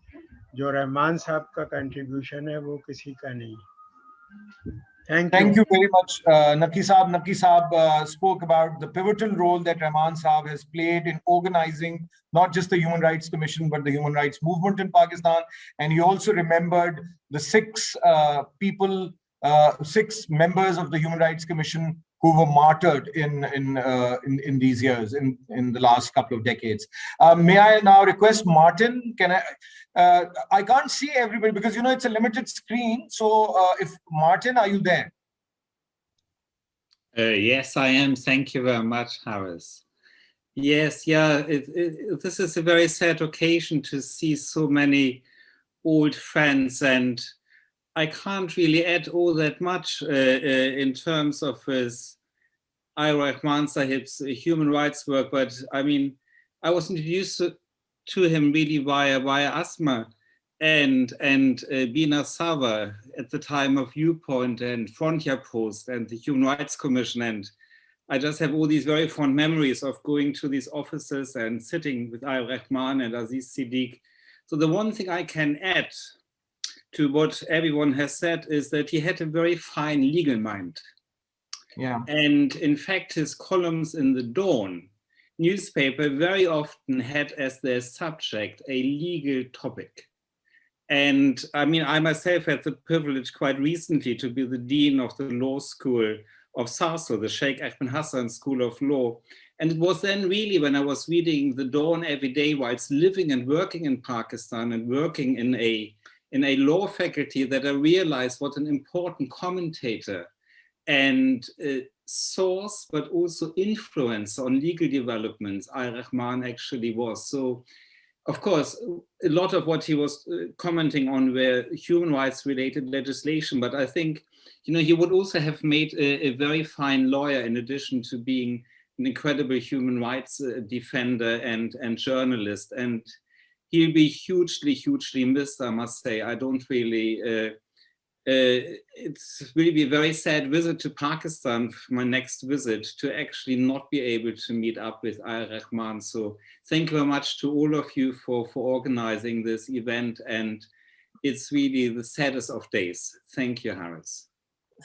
जो रहमान साहब का कंट्रीब्यूशन है, वो किसी का नहीं है। Thank you very much, Naqi Saab. Naqi Saab spoke about the pivotal role that Rahman Saab has played in organizing not just the Human Rights Commission, but the human rights movement in Pakistan. And he also remembered the 6 people, 6 members of the Human Rights Commission who were martyred in these years, in the last couple of decades. May I now request Martin? I can't see everybody because, you know, it's a limited screen. So if Martin, are you there? Yes, I am. Thank you very much, Harris. Yes, yeah, this is a very sad occasion to see so many old friends, and I can't really add all that much in terms of his Rahman Sahib's human rights work, but I mean, I was introduced to him really via Asma and Bina Sava at the time of Viewpoint and Frontier Post and the Human Rights Commission, and I just have all these very fond memories of going to these offices and sitting with Rahman and Aziz Siddiq. So the one thing I can add to what everyone has said is that he had a very fine legal mind. Yeah. And in fact, his columns in the Dawn newspaper very often had as their subject a legal topic. And I mean, I myself had the privilege quite recently to be the dean of the law school of Sarso, the Sheikh Ahmed Hassan School of Law. And it was then really when I was reading the Dawn every day whilst living and working in Pakistan and working in a law faculty that I realized what an important commentator and source, but also influence on legal developments Rahman actually was. So, of course, a lot of what he was commenting on were human rights related legislation, but I think, you know, he would also have made a very fine lawyer in addition to being an incredible human rights defender and journalist. And he'll be hugely, hugely missed, I must say. I don't really, it's really be a very sad visit to Pakistan, my next visit, to actually not be able to meet up with Rahman. So thank you very much to all of you for organizing this event. And it's really the saddest of days. Thank you, Harris.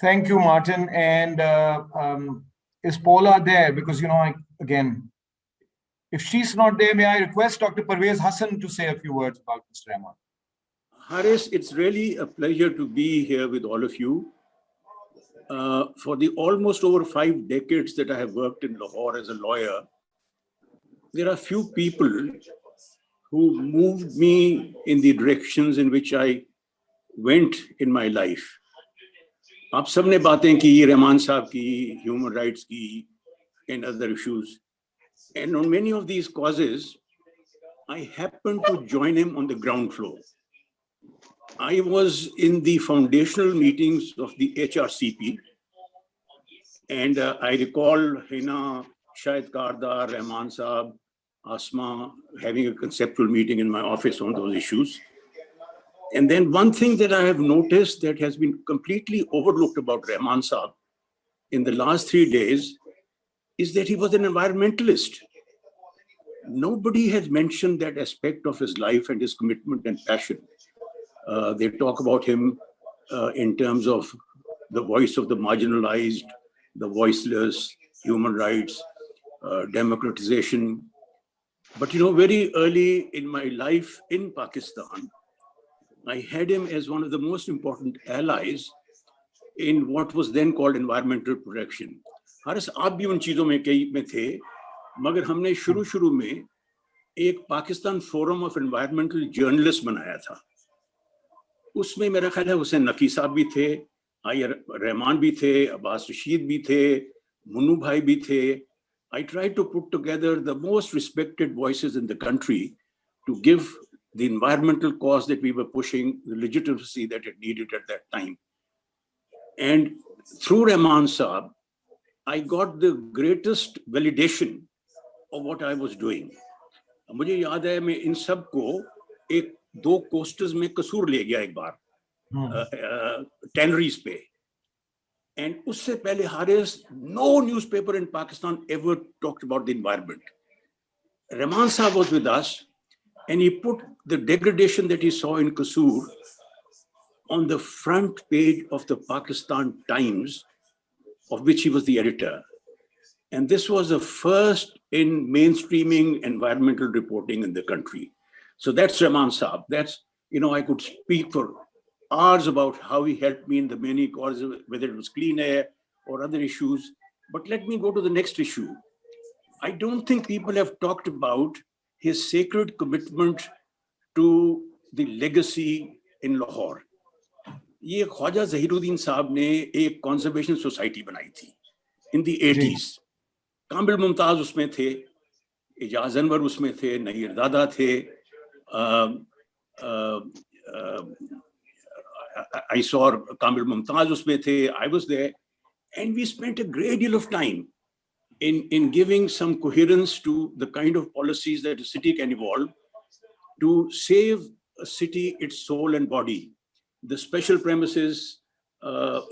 Thank you, Martin. And is Paula there? Because, you know, again, If she's not there, may I request Dr. Parvez Hassan to say a few words about Mr. Rahman? Haris, it's really a pleasure to be here with all of you. For the almost over 5 decades that I have worked in Lahore as a lawyer, there are few people who moved me in the directions in which I went in my life. आप सबने बातें की रहमान साहब की, human rights की, and other issues. And on many of these causes, I happened to join him on the ground floor. I was in the foundational meetings of the HRCP, and I recall Hina, Shahid Kardar, Rahman Saab, Asma having a conceptual meeting in my office on those issues. And then one thing that I have noticed that has been completely overlooked about Rahman Saab in the last 3 days is that he was an environmentalist. Nobody has mentioned that aspect of his life and his commitment and passion. They talk about him in terms of the voice of the marginalized, the voiceless, human rights, democratization. But you know, very early in my life in Pakistan, I had him as one of the most important allies in what was then called environmental protection. Haris, आप भी उन चीजों में थे, मगर हमने शुरू में एक Pakistan forum of environmental journalist बनाया था. उसमें मेरा ख्याल है हुसैन नकी साहब भी थे, आयर रहमान भी थे, अब्बास रशीद भी थे, मुन्नू भाई भी थे. I tried to put together the most respected voices in the country to give the environmental cause that we were pushing the legitimacy that it needed at that time. And through Rahman Saab, I got the greatest validation of what I was doing. मुझे याद है मैं इन सब को एक 2 coasters में कसूर ले गया एक बार टैनरीज पे. And उससे पहले Haris, no newspaper in Pakistan ever talked about the environment. Rahman Saab was with us, and he put the degradation that he saw in Kasur on the front page of the Pakistan Times, of which he was the editor. And this was the first in mainstreaming environmental reporting in the country. So that's Rahman Saab. That's, you know, I could speak for hours about how he helped me in the many causes, whether it was clean air or other issues. But let me go to the next issue. I don't think people have talked about his sacred commitment to the legacy in Lahore. ये ख्वाजा ज़हीरुद्दीन साहब ने एक conservation society बनाई थी in the 80s. कामिल मुमताज उसमें थे, इजाज़ अनवर उसमें थे, नहीर दादा थे. I saw Kamil Mumtaz usme the, I was there, and we spent a great deal of time in giving some coherence to the kind of policies that a city can evolve to save a city, its soul and body. The special premises,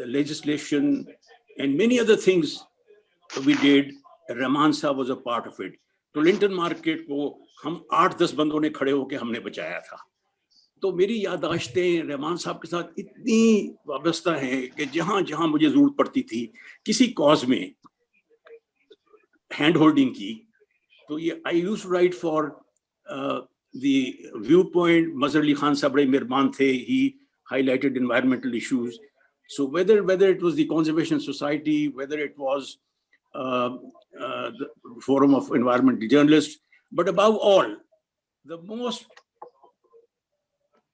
legislation, and many other things we did. Rahman Saab was a part of it. तो Linton market को हम 8-10 बंदों ने खड़े होकर हमने बचाया था. तो मेरी याददाश्तें रहमान साहब के साथ इतनी वाबस्ता हैं कि जहाँ जहाँ मुझे जरूरत पड़ती थी किसी कॉज में हैंड होल्डिंग की, तो ये I used to write for the viewpoint. Mazhar Ali Khan sahab बड़े मेहरबान थे. ही highlighted environmental issues. So whether it was the Conservation Society, whether it was the Forum of Environmental Journalists, but above all, the most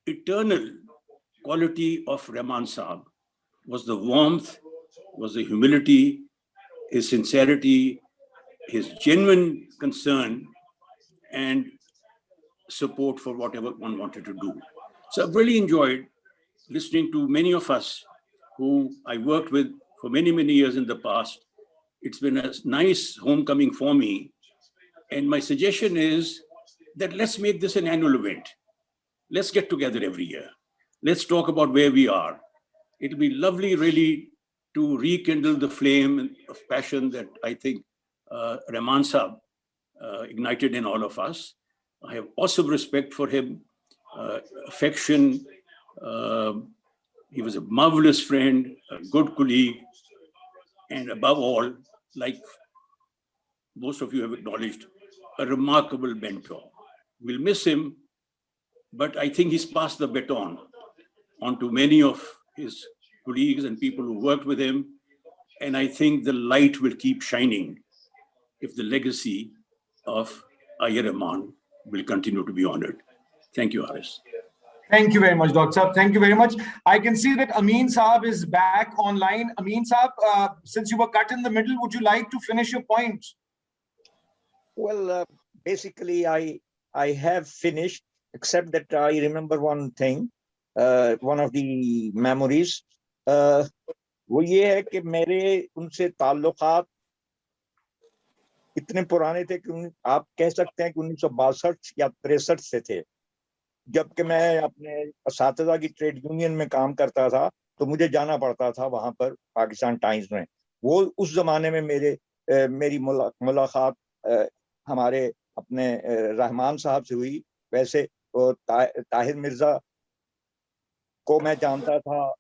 eternal quality of Rahman Saab was the warmth, was the humility, his sincerity, his genuine concern and support for whatever one wanted to do. So I've really enjoyed listening to many of us who I worked with for many, many years in the past. It's been a nice homecoming for me. And my suggestion is that let's make this an annual event. Let's get together every year. Let's talk about where we are. It'll be lovely really to rekindle the flame of passion that I think Rahman Saab ignited in all of us. I have awesome respect for him, affection. He was a marvelous friend, a good colleague, and above all, like most of you have acknowledged, a remarkable mentor. We'll miss him, but I think he's passed the baton on to many of his colleagues and people who worked with him. And I think the light will keep shining if the legacy of Ayar Rahman will continue to be honored. Thank you, Haris. Thank you very much, Dr. Saab. Thank you very much. I can see that Amin Saab is back online. Amin Saab, since you were cut in the middle, would you like to finish your points? Well, basically, I have finished, except that I remember one thing, one of the memories. वो ये है कि मेरे उनसे ताल्लुकात इतने पुराने थे कि आप कह सकते हैं कि 1962 या 63 से थे, जबकि मैं अपने असातिज़ा की ट्रेड यूनियन में काम करता था तो मुझे जाना पड़ता था वहां पर पाकिस्तान टाइम्स में। वो उस जमाने में मेरी मुलाकात हमारे अपने रहमान साहब से हुई। वैसे वो ताहिर मिर्जा को मैं जानता था,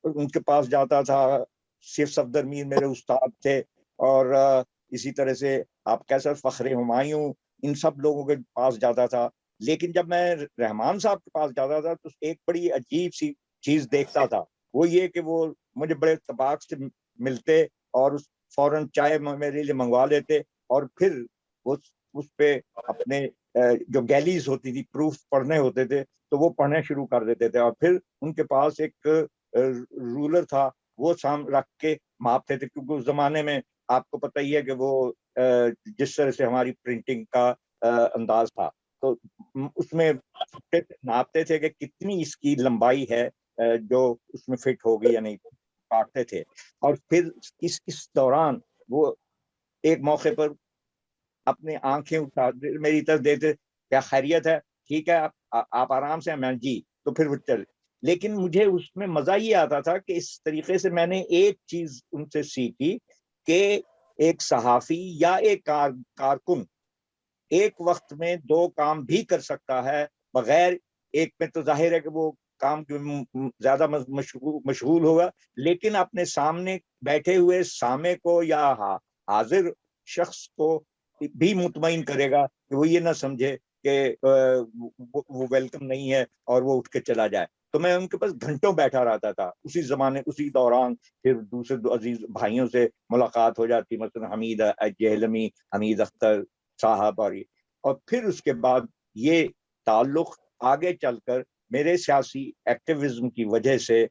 उनके पास जाता था, शेख सफदर मीर मेरे उस्ताद थे, और इसी तरह से आप कैसे फखरे हुमायूं, इन सब लोगों के पास जाता था। लेकिन जब मैं रहमान साहब के पास जाता था तो एक बड़ी अजीब सी चीज देखता था, वो ये कि वो मुझे बड़े तबाक से मिलते और फौरन चाय मेरे लिए मंगवा लेते, और फिर उस पे अपने जो गैलीज होती थी, प्रूफ पढ़ने होते थे, तो वो पढ़ने शुरू कर देते थे। और फिर उनके पास एक रूलर था, वो साम रख के मापते थे, क्योंकि उस जमाने में आपको पता ही है कि वो जिस तरह से हमारी प्रिंटिंग का अंदाज था, तो उसमें नापते थे कि कितनी इसकी लंबाई है जो उसमें फिट होगी या नहीं, काटते थे। और फिर इस दौरान वो एक मौके पर अपनी आंखें उठा मेरी तरफ देते, क्या खैरियत है, ठीक है, आप आराम से, मैं जी, तो फिर वो चल। लेकिन मुझे उसमें मजा ये आता था कि इस तरीके से मैंने एक चीज उनसे सीखी कि एक सहाफी या एक कारकुन एक वक्त में दो काम भी कर सकता है बगैर, एक में तो जाहिर है कि वो काम ज्यादा मशगूल होगा, लेकिन अपने सामने बैठे हुए सामे को या हाजिर शख्स को भी मुतमईन करेगा कि वो ये ना समझे कि वो वेलकम नहीं है और वो उठ के चला जाए। तो मैं उनके पास घंटों बैठा रहता था। उसी जमाने, उसी दौरान फिर दूसरे अजीज भाइयों से मुलाकात हो जाती, मतलब हमीद जहलमी, हमीद अख्तर साहब, और फिर उसके बाद ये ताल्लुक आगे चलकर मेरे सियासी एक्टिविज्म की वजह से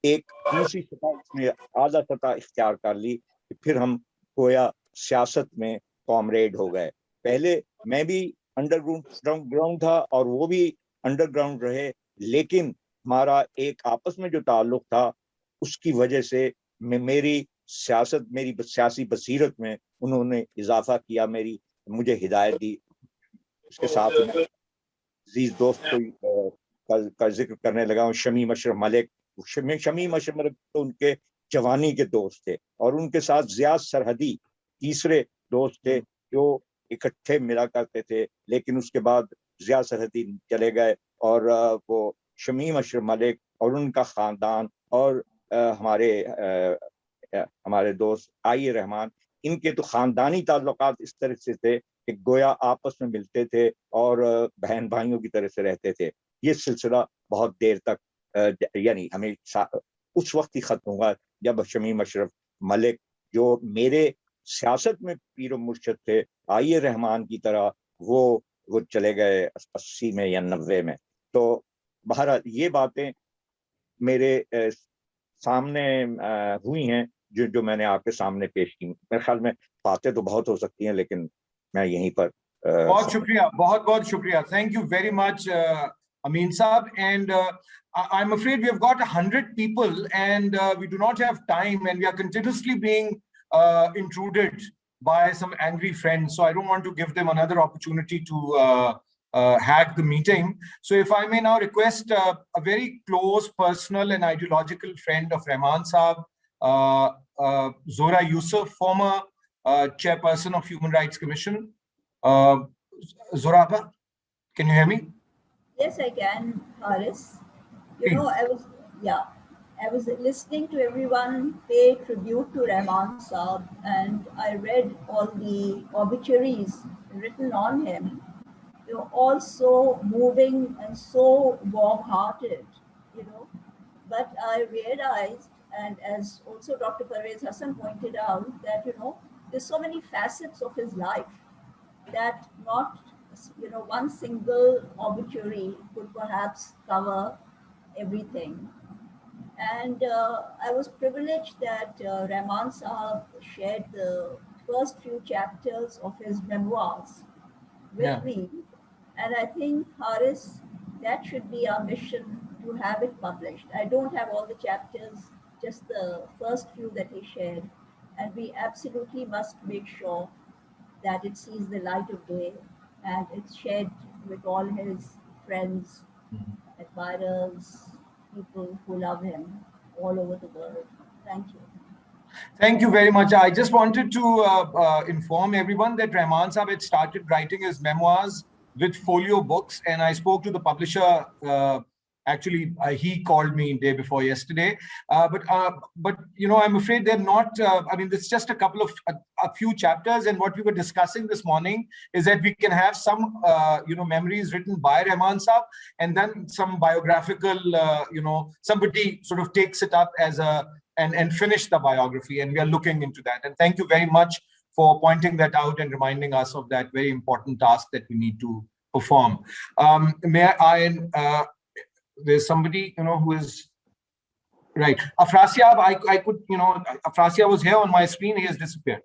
एक दूसरी सतह में आला सतह इख्तियार कर ली, फिर हम गोया सियासत में कॉमरेड हो गए। पहले मैं भी अंडरग्राउंड था और वो भी अंडरग्राउंड रहे, लेकिन हमारा एक आपस में जो ताल्लुक था उसकी वजह से मेरी सियासी बसीरत में उन्होंने इजाफा किया, मुझे हिदायत दी। उसके साथ अजीज दोस्त का जिक्र करने लगा हूँ, शमीम अशरफ मलिक। शमीम अशरफ मलिक तो उनके जवानी के दोस्त थे, और उनके साथ जियाद सरहदी तीसरे दोस्त थे जो इकट्ठे मिला करते थे। लेकिन उसके बाद जियाद सरहदी चले गए, और वो शमीम अशरफ मलिक और उनका खानदान और हमारे दोस्त आइए रहमान, इनके तो खानदानी ताल्लुकात इस तरह से थे कि गोया आपस में मिलते थे और बहन भाइयों की तरह से रहते थे। ये सिलसिला बहुत देर तक, यानी हमें उस वक्त ही खत्म हुआ जब शमीम अशरफ मलिक, जो मेरे सियासत में पीर मुर्शिद थे आइए रहमान की तरह, वो चले गए 80 में या 90 में। तो बहरहाल ये बातें मेरे सामने हुई हैं जो मैंने आपके सामने पेश की। मेरे ख्याल में बातें तो बहुत हो सकती हैं, लेकिन मैं यहीं पर बहुत शुक्रिया, बहुत शुक्रिया। Thank you very much Amin Saab, and I'm afraid we have got 100 people and we do not have time, and we are continuously being intruded by some angry friends, so I don't want to give them another opportunity to hack the meeting. So if I may now request a very close personal and ideological friend of Rahman Saab, Zohra Yusuf, former chairperson of Human Rights Commission. Zohra, can you hear me? Yes, I can, Haris. You know, I was listening to everyone pay tribute to Rahman Saab, and I read all the obituaries written on him. They were all so moving and so warm-hearted, you know. But I realized, and as also Dr. Parvez Hassan pointed out, that, you know, there's so many facets of his life that not, you know, one single obituary could perhaps cover everything. And I was privileged that Rahman Saab shared the first few chapters of his memoirs with me. And I think, Haris, that should be our mission, to have it published. I don't have all the chapters, just the first few that he shared. And we absolutely must make sure that it sees the light of day and it's shared with all his friends, admirers, people who love him all over the world. Thank you. Thank you very much. I just wanted to inform everyone that Rahman Saab had started writing his memoirs with Folio Books, and I spoke to the publisher. Actually, he called me day before yesterday. But you know, I'm afraid they're not. I mean, it's just a few chapters, and what we were discussing this morning is that we can have some you know, memories written by Rahman Saab, and then some biographical. You know, somebody sort of takes it up as a and finish the biography, and we are looking into that. And thank you very much for pointing that out and reminding us of that very important task that we need to perform. There's somebody, you know, who is right. Afrasiab, I could, you know, Afrasiab was here on my screen. He has disappeared.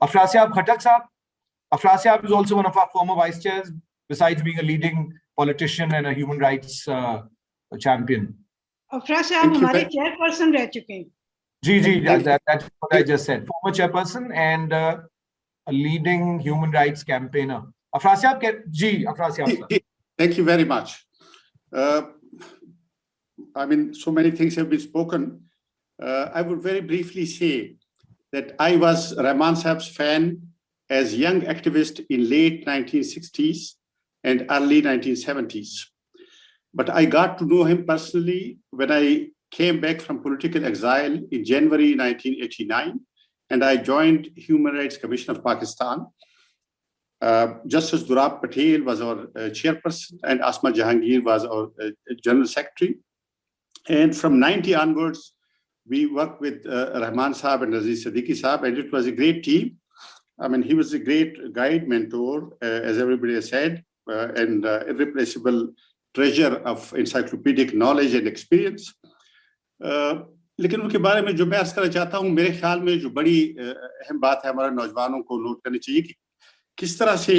Afrasiab Khatak Saab. Afrasiab is also one of our former vice chairs, besides being a leading politician and a human rights champion. Afrasiab हमारे chairperson रह चुके हैं. That's what I just said. Former chairperson and a leading human rights campaigner. Afrasiab, Afrasiab. Thank you very much. I mean, so many things have been spoken. I would very briefly say that I was Rahman Saab's fan as young activist in late 1960s and early 1970s. But I got to know him personally when I came back from political exile in January 1989, and I joined Human Rights Commission of Pakistan. Justice Durab Patel was our chairperson, and Asma Jahangir was our general secretary. And from 90 onwards, we worked with Rahman Saab and Aziz Siddiqui Saab, and it was a great team. I mean, he was a great guide, mentor, as everybody has said, and irreplaceable treasure of encyclopedic knowledge and experience. लेकिन उनके बारे में जो मैं अर्ज करना चाहता हूँ, मेरे ख्याल में जो बड़ी अहम बात है हमारे नौजवानों को नोट करनी चाहिए कि किस तरह से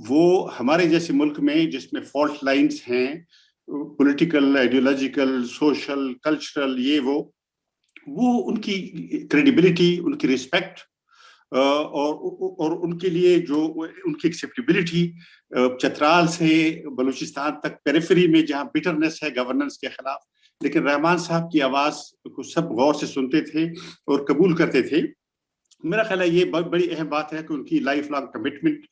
वो हमारे जैसे मुल्क में जिसमें फॉल्ट लाइंस हैं, पॉलिटिकल, आइडियोलॉजिकल, सोशल, कल्चरल, ये वो उनकी क्रेडिबिलिटी, उनकी रिस्पेक्ट और उनके लिए जो उनकी एक्सेप्टेबिलिटी चतराल से बलूचिस्तान तक पेरिफेरी में जहाँ बिटरनेस है गवर्नेंस के खिलाफ, लेकिन रहमान साहब की आवाज को सब गौर से सुनते थे और कबूल करते थे। मेरा ख्याल है ये बहुत बड़ी अहम बात है कि उनकी लाइफ लॉन्ग कमिटमेंट,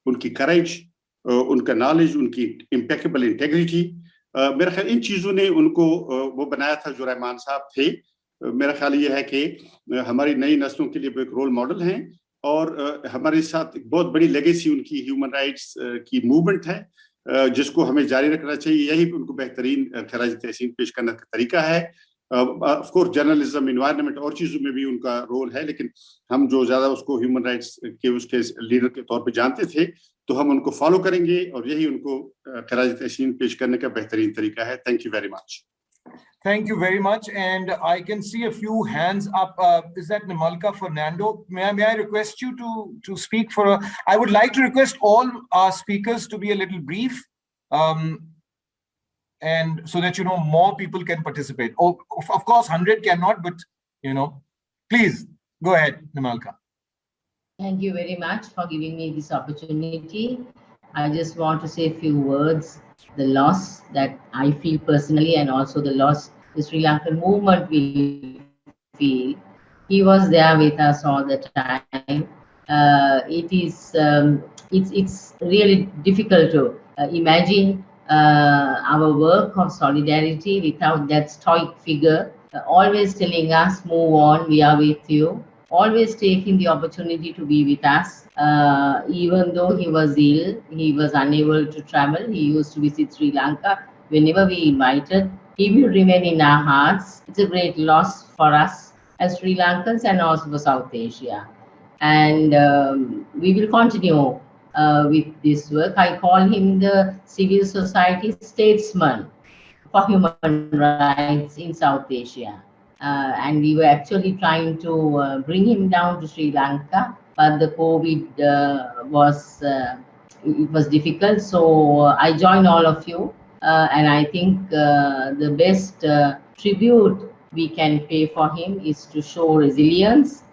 उनकी करेज, उनका नॉलेज, उनकी इम्पेकेबल इंटेग्रिटी, मेरा ख्याल इन चीज़ों ने उनको वो बनाया था जो रहमान साहब थे। मेरा ख्याल ये है कि हमारी नई नस्लों के लिए वो एक रोल मॉडल हैं और हमारे साथ एक बहुत बड़ी लेगेसी उनकी ह्यूमन राइट्स की मूवमेंट है, जिसको हमें जारी रखना चाहिए। यही उनको बेहतरीन खराज तहसीन पेश करने का तरीका है। ऑफ कोर्स जर्नलिज्म, एनवायरनमेंट और चीज़ों में भी उनका रोल है, लेकिन हम जो ज़्यादा उसको ह्यूमन राइट्स के उसके लीडर के तौर पे जानते थे, तो हम उनको फॉलो करेंगे और यही उनको खराज तहसीन पेश करने का बेहतरीन तरीका है। Thank you very much. Thank you very much, and I can see a few hands up. Is that Nimalka Fernando? May I request you to speak for a? I would like to request all our speakers to be a little brief, and so that more people can participate. Oh, of course, 100 cannot, but please go ahead, Nimalka. Thank you very much for giving me this opportunity. I just want to say a few words. The loss that I feel personally, and also the loss the Sri Lankan movement will feel. He was there with us all the time. It's really difficult to imagine our work of solidarity without that stoic figure, always telling us, move on, we are with you, always taking the opportunity to be with us. Even though he was ill, he was unable to travel, he used to visit Sri Lanka. Whenever we invited, he will remain in our hearts. It's a great loss for us as Sri Lankans and also for South Asia. And we will continue with this work. I call him the civil society statesman for human rights in South Asia. And we were actually trying to bring him down to Sri Lanka, but the COVID was difficult. So I join all of you, and I think the best tribute we can pay for him is to show resilience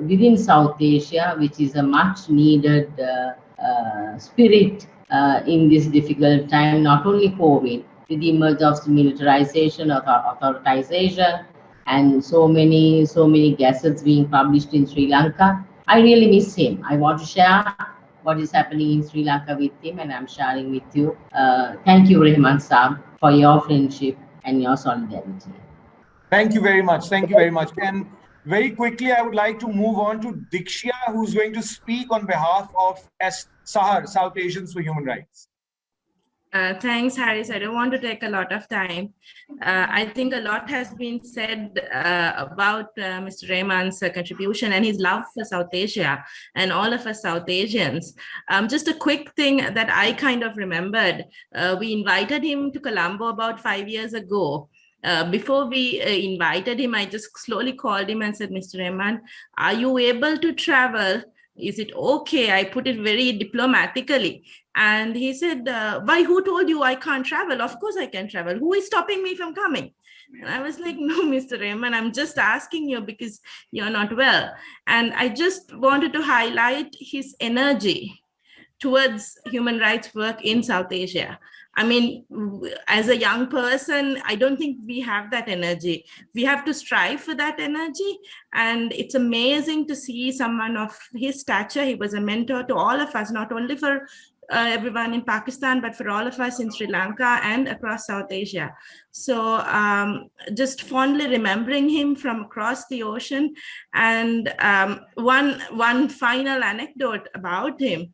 within South Asia, which is a much needed spirit in this difficult time, not only COVID, with the emergence of militarization, of authoritization, and so many gazettes being published in Sri Lanka. I really miss him. I want to share what is happening in Sri Lanka with him, and I'm sharing with you. Thank you, Rehman Saab, for your friendship and your solidarity. Thank you very much. Thank you very much. And very quickly, I would like to move on to Diksha, who's going to speak on behalf of SAHAR, South Asians for Human Rights. Thanks, Harris. I don't want to take a lot of time. I think a lot has been said about Mr. Rehman's contribution and his love for South Asia and all of us South Asians. Just a quick thing that I kind of remembered. We invited him to Colombo about 5 years ago. Before we invited him, I just slowly called him and said, Mr. Rehman, are you able to travel? Is it okay? I put it very diplomatically. And he said, why, who told you I can't travel? Of course I can travel. Who is stopping me from coming? And I was like, no, Mr. Rehman, I'm just asking you because you're not well. And I just wanted to highlight his energy towards human rights work in South Asia. I mean, as a young person, I don't think we have that energy. We have to strive for that energy. And it's amazing to see someone of his stature. He was a mentor to all of us, not only for everyone in Pakistan, but for all of us in Sri Lanka and across South Asia. So just fondly remembering him from across the ocean. And one final anecdote about him.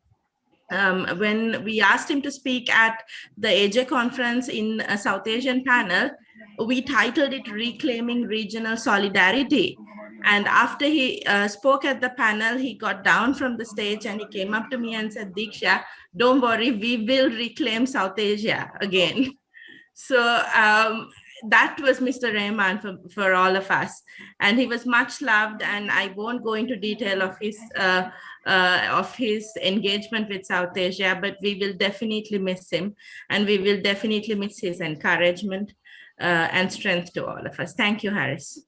When we asked him to speak at the AJ conference in a South Asian panel, we titled it Reclaiming Regional Solidarity. And after he spoke at the panel, he got down from the stage and he came up to me and said, Diksha, don't worry, we will reclaim South Asia again. So that was Mr. Rehman for all of us. And he was much loved, and I won't go into detail of his engagement with South Asia, but we will definitely miss him, and we will definitely miss his encouragement and strength to all of us. Thank you, Harris.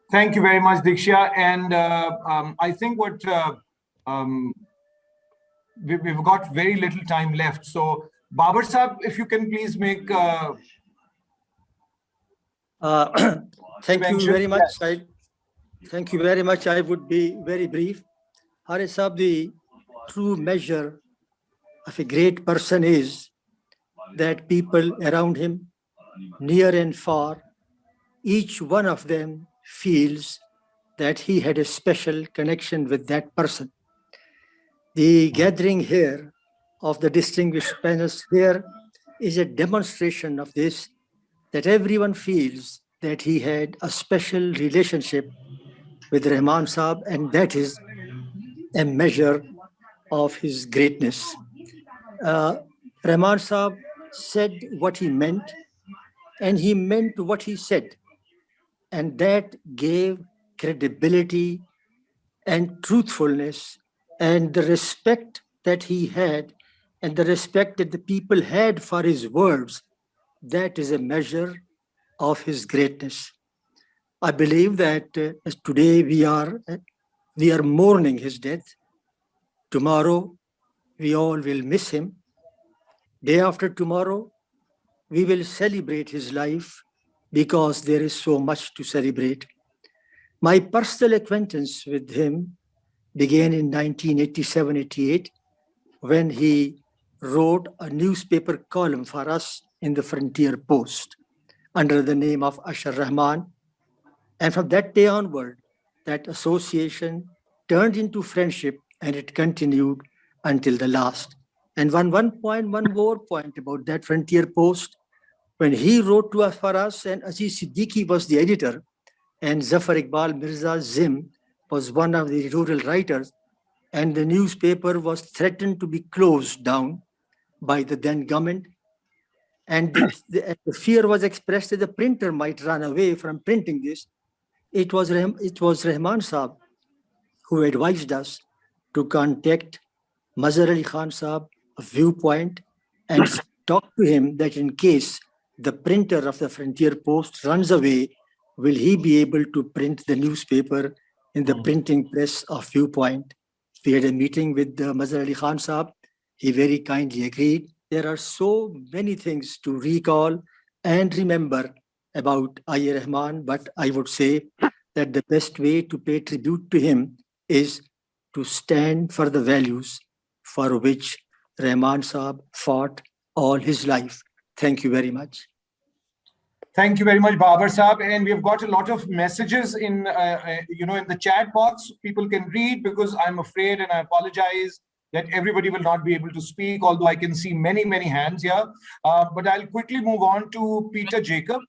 Thank you very much, Diksha. And I think what we've got very little time left. So Babar Saab, if you can please make thank you very much. Thank you very much. I would be very brief. Harris Saab, the true measure of a great person is that people around him, near and far, each one of them feels that he had a special connection with that person. The gathering here of the distinguished panelists here is a demonstration of this, that everyone feels that he had a special relationship with Rehman Saab, and that is a measure of his greatness. Rehman Saab said what he meant, and he meant what he said. And that gave credibility and truthfulness and the respect that he had and the respect that the people had for his words. That is a measure of his greatness. I believe that today we are mourning his death. Tomorrow, we all will miss him. Day after tomorrow, we will celebrate his life because there is so much to celebrate. My personal acquaintance with him began in 1987-88 when he wrote a newspaper column for us in the Frontier Post under the name of Ashar Rahman. And from that day onward, that association turned into friendship, and it continued until the last. And one more point about that Frontier Post, when he wrote to us for us, and Aziz Siddiqui was the editor, and Zafar Iqbal Mirza Zim was one of the rural writers, and the newspaper was threatened to be closed down by the then government. And the fear was expressed that the printer might run away from printing this. It was Rahman Saab who advised us to contact Mazhar Ali Khan Saab of Viewpoint and talk to him that in case the printer of the Frontier Post runs away, will he be able to print the newspaper in the printing press of Viewpoint? We had a meeting with Mazhar Ali Khan Saab. He very kindly agreed. There are so many things to recall and remember about I.A. Rahman, but I would say that the best way to pay tribute to him is to stand for the values for which Rahman Saab fought all his life. Thank you very much. Thank you very much, Babar Saab. And we've got a lot of messages in the chat box. People can read, because I'm afraid, and I apologize, that everybody will not be able to speak, although I can see many, many hands here. But I'll quickly move on to Peter Jacob.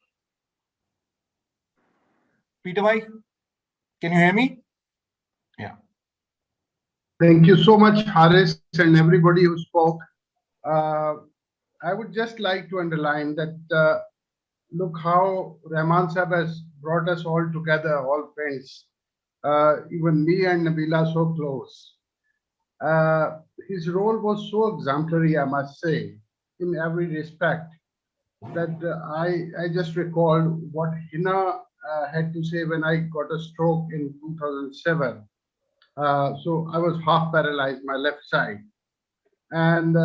Peter Bhai, can you hear me? Yeah. Thank you so much, Haris, and everybody who spoke. I would just like to underline that look how Rahman Saab has brought us all together, all friends, even me and Nabila so close. His role was so exemplary, I must say, in every respect, that I just recalled what Hina had to say when I got a stroke in 2007. So I was half paralyzed, my left side. And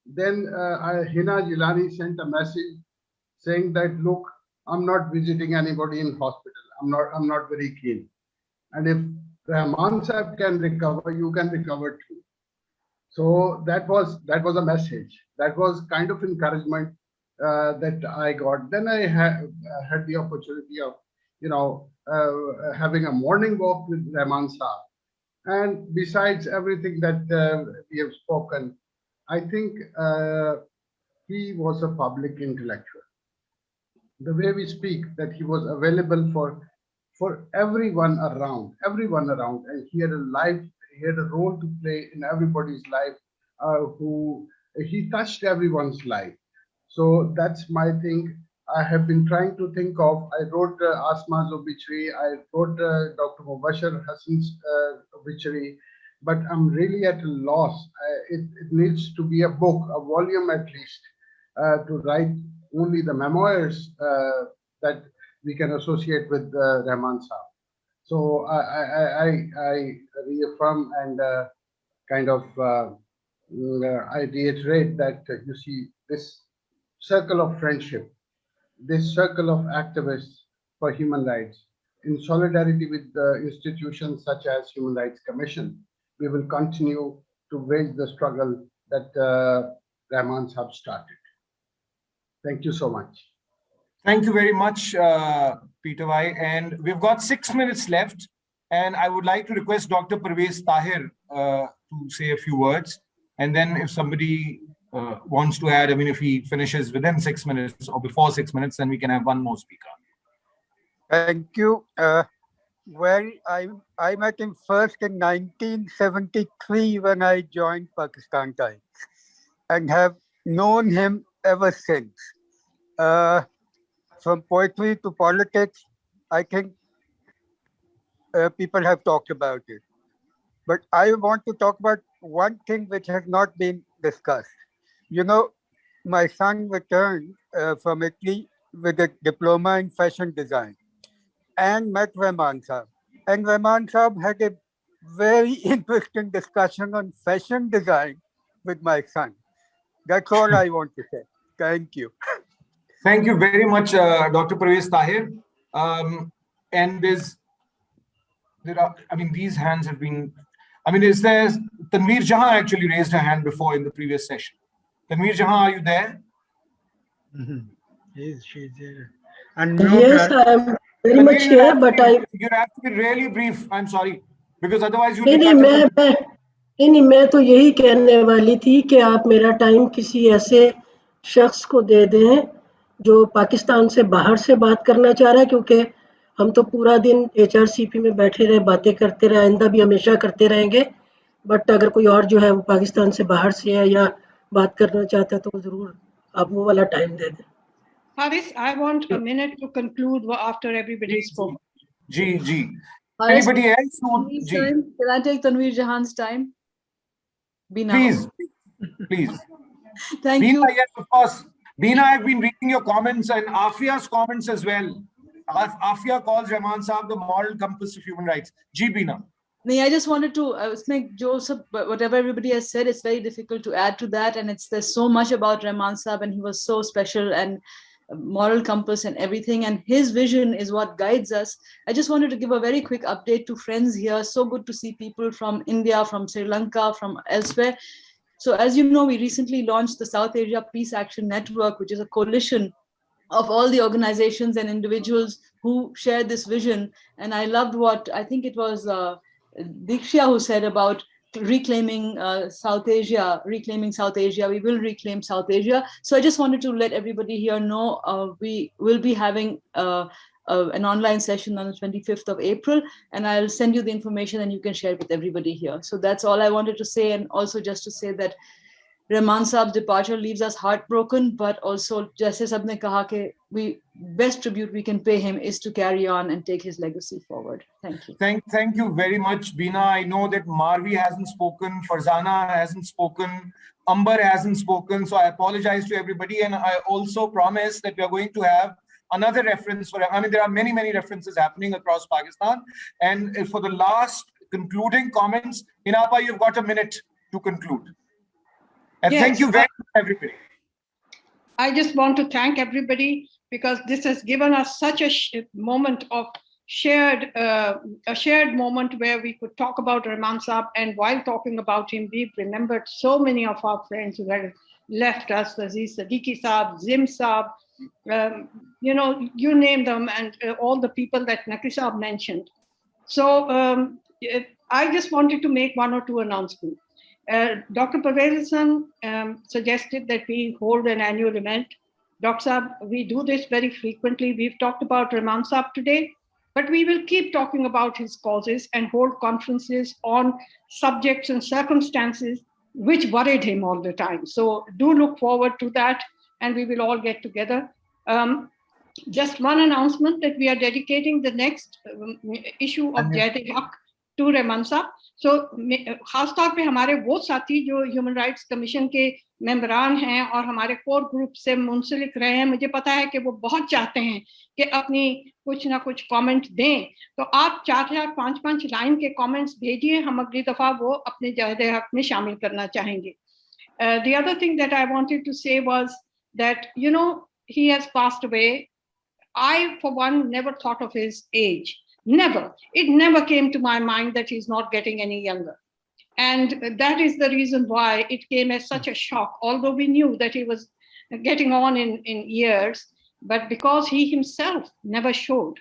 then Hina Jilani sent a message saying that, look, I'm not visiting anybody in hospital. I'm not very keen. And if Rahman Saab can recover, you can recover too. So that was a message. That was kind of encouragement that I got. Then I had the opportunity of, having a morning walk with Rahman Saab. And besides everything that we have spoken, I think he was a public intellectual. The way we speak, that he was available for everyone around, and he had a role to play in everybody's life. He touched everyone's life. So that's my thing. I have been trying to think of. I wrote Asma's obituary. I wrote Dr. Mubashir Hassan's obituary, but I'm really at a loss. It needs to be a book, a volume at least, to write only the memoirs that we can associate with Rahman Saab. So I reaffirm and I reiterate that you see this circle of friendship, this circle of activists for human rights, in solidarity with institutions such as Human Rights Commission, we will continue to wage the struggle that Rahman Saab started. Thank you so much. Thank you very much, Peter Bhai. And we've got 6 minutes left. And I would like to request Dr. Parvez Tahir to say a few words. And then if somebody wants to add, if he finishes within 6 minutes or before 6 minutes, then we can have one more speaker. Thank you. Well, I met him first in 1973 when I joined Pakistan Times, and have known him ever since. From poetry to politics, I think people have talked about it. But I want to talk about one thing which has not been discussed. My son returned from Italy with a diploma in fashion design and met Rahman Saab. And Rahman Saab had a very interesting discussion on fashion design with my son. That's all I want to say. Thank you. Thank you very much, Dr. Parvez Tahir. And these hands have been, I mean, is there, Tanveer Jahan actually raised her hand before in the previous session. Tanveer Jahan, are you there? She's there. Unmute Yes, her. I am very Tanveer, much here, but you have to be really brief. I'm sorry, because otherwise you'll नहीं be नहीं cut off. मैं तो यही कहने वाली थी कि आप मेरा टाइम किसी ऐसे शख्स को दे दें जो पाकिस्तान से बाहर से बात करना चाह रहा है, क्योंकि हम तो पूरा दिन HRCP में बैठे रहे, बातें करते रहे, आइंदा भी हमेशा करते रहेंगे, बट अगर कोई और जो है वो पाकिस्तान से बाहर से है या बात करना चाहता है तो जरूर आप वो वाला टाइम दे दें. Haris, I want a minute to conclude after everybody spoke. Ji. Haris, Anybody else? Tanveer's Ji. time? Can I take Tanveer Jahan's time? Bina. Please. Thank Bina, you. yes, of course. Bina, I've been reading your comments and Afia's comments as well. Afia calls Rahman Saab the moral compass of human rights. Ji, Bina. No, I just wanted to make Joseph, whatever everybody has said, it's very difficult to add to that. And there's so much about Rahman Saab, and he was so special and moral compass and everything. And his vision is what guides us. I just wanted to give a very quick update to friends here. So good to see people from India, from Sri Lanka, from elsewhere. So as you know, we recently launched the South Asia Peace Action Network, which is a coalition of all the organizations and individuals who share this vision. And I loved what, I think it was Diksha who said about reclaiming South Asia. We will reclaim South Asia. So I just wanted to let everybody here know we will be having an online session on the 25th of April, and I'll send you the information and you can share it with everybody here. So that's all I wanted to say. And also just to say that Rahman Saab's departure leaves us heartbroken, but also, jaise sabne kaha ke we best tribute we can pay him is to carry on and take his legacy forward. Thank you. Thank you very much, Bina. I know that Marvi hasn't spoken, Farzana hasn't spoken, Amber hasn't spoken, so I apologize to everybody. And I also promise that we are going to have another reference for, I mean, there are many references happening across Pakistan. And for the last concluding comments, Inapa, you've got a minute to conclude. And Yes, thank you very much, everybody. I just want to thank everybody because this has given us such a moment of a shared moment where we could talk about Rahman Saab, and while talking about him, we've remembered so many of our friends who had left us, Aziz Siddiqui Saab, Zim Saab, you know, you name them, and all the people that Naqvi Saab mentioned. So I just wanted to make one or two announcements. Dr. Pervez Hassan suggested that we hold an annual event. Dr. Saab, we do this very frequently. We've talked about Rahman Saab today, but we will keep talking about his causes and hold conferences on subjects and circumstances which worried him all the time. So do look forward to that, and we will all get together. Just one announcement that we are dedicating the next issue of Jai-e-Haq to Rahman Saab. So खास तौर पे हमारे वो साथी जो human rights commission के मेंबरान हैं और हमारे कोर ग्रुप से मुंसलिक रहे हैं, मुझे पता है कि वो बहुत चाहते हैं कि अपनी कुछ ना कुछ कमेंट दें, तो आप 4-4, 5-5 लाइन के कमेंट्स भेजिए, हम अगली दफा वो अपने जय-ए-हक में शामिल करना चाहेंगे. The other thing that I wanted to say was that, you know, he has passed away. I, for one, never thought of his age. Never. It never came to my mind that he's not getting any younger. And that is the reason why it came as such a shock, although we knew that he was getting on in years, but because he himself never showed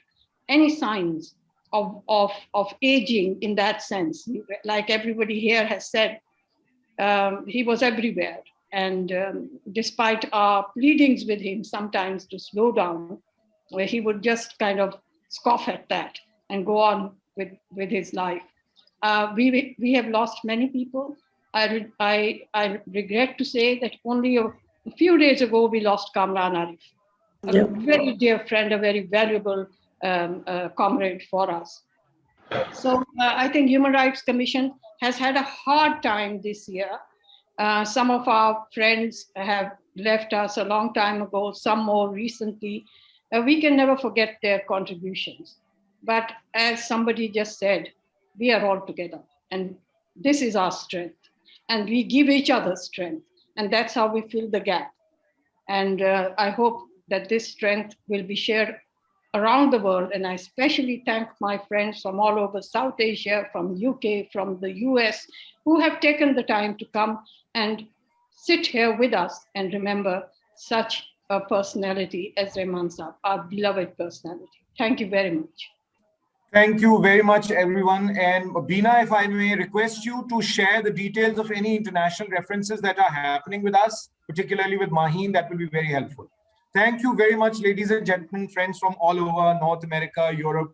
any signs of aging in that sense. Like everybody here has said, he was everywhere. And despite our pleadings with him sometimes to slow down, where he would just kind of scoff at that and go on with his life. We have lost many people. I regret to say that only a few days ago we lost Kamran Arif, a very dear friend, a very valuable comrade for us. So I think Human Rights Commission has had a hard time this year. Some of our friends have left us a long time ago, some more recently. We can never forget their contributions. But as somebody just said, we are all together, and this is our strength, and we give each other strength, and that's how we fill the gap. And I hope that this strength will be shared around the world. And I especially thank my friends from all over South Asia, from UK, from the US, who have taken the time to come and sit here with us and remember such a personality as Rehman Saab, our beloved personality. Thank you very much. Thank you very much, everyone. And Beena, if I may request you to share the details of any international references that are happening with us, particularly with Maheen, that will be very helpful. Thank you very much, ladies and gentlemen, friends from all over North America, Europe,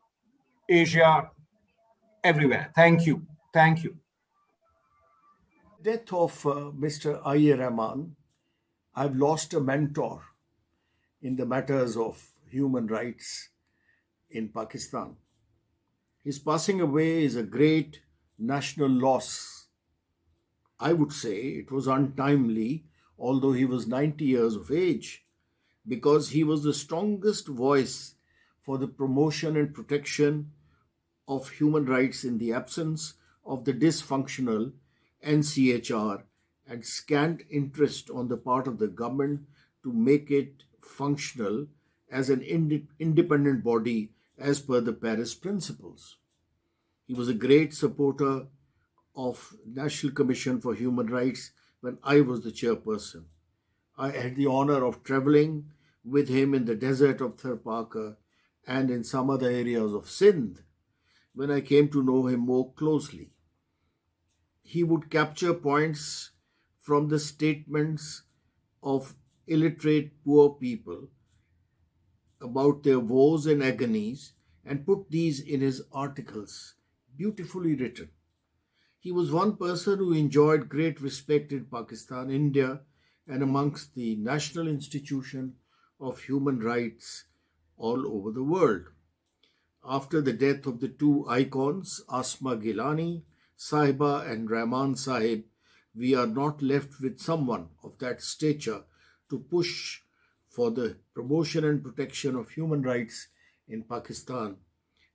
Asia, everywhere. Thank you. Thank you. Death of Mr. I.A. Rahman, I've lost a mentor in the matters of human rights in Pakistan. His passing away is a great national loss. I would say it was untimely, although he was 90 years of age, because he was the strongest voice for the promotion and protection of human rights in the absence of the dysfunctional NCHR and scant interest on the part of the government to make it functional as an independent body as per the Paris Principles. He was a great supporter of National Commission for Human Rights when I was the chairperson. I had the honor of traveling with him in the desert of Tharparkar and in some other areas of Sindh when I came to know him more closely. He would capture points from the statements of illiterate poor people about their woes and agonies and put these in his articles, beautifully written. He was one person who enjoyed great respect in Pakistan, India, and amongst the National Institution of Human Rights all over the world. After the death of the two icons, Asma Gilani, Sahiba and Rahman Sahib, we are not left with someone of that stature to push for the promotion and protection of human rights in Pakistan,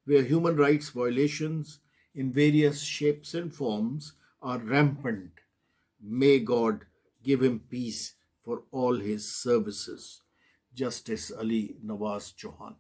where human rights violations in various shapes and forms are rampant. May God give him peace for all his services. Justice Ali Nawaz Chauhan.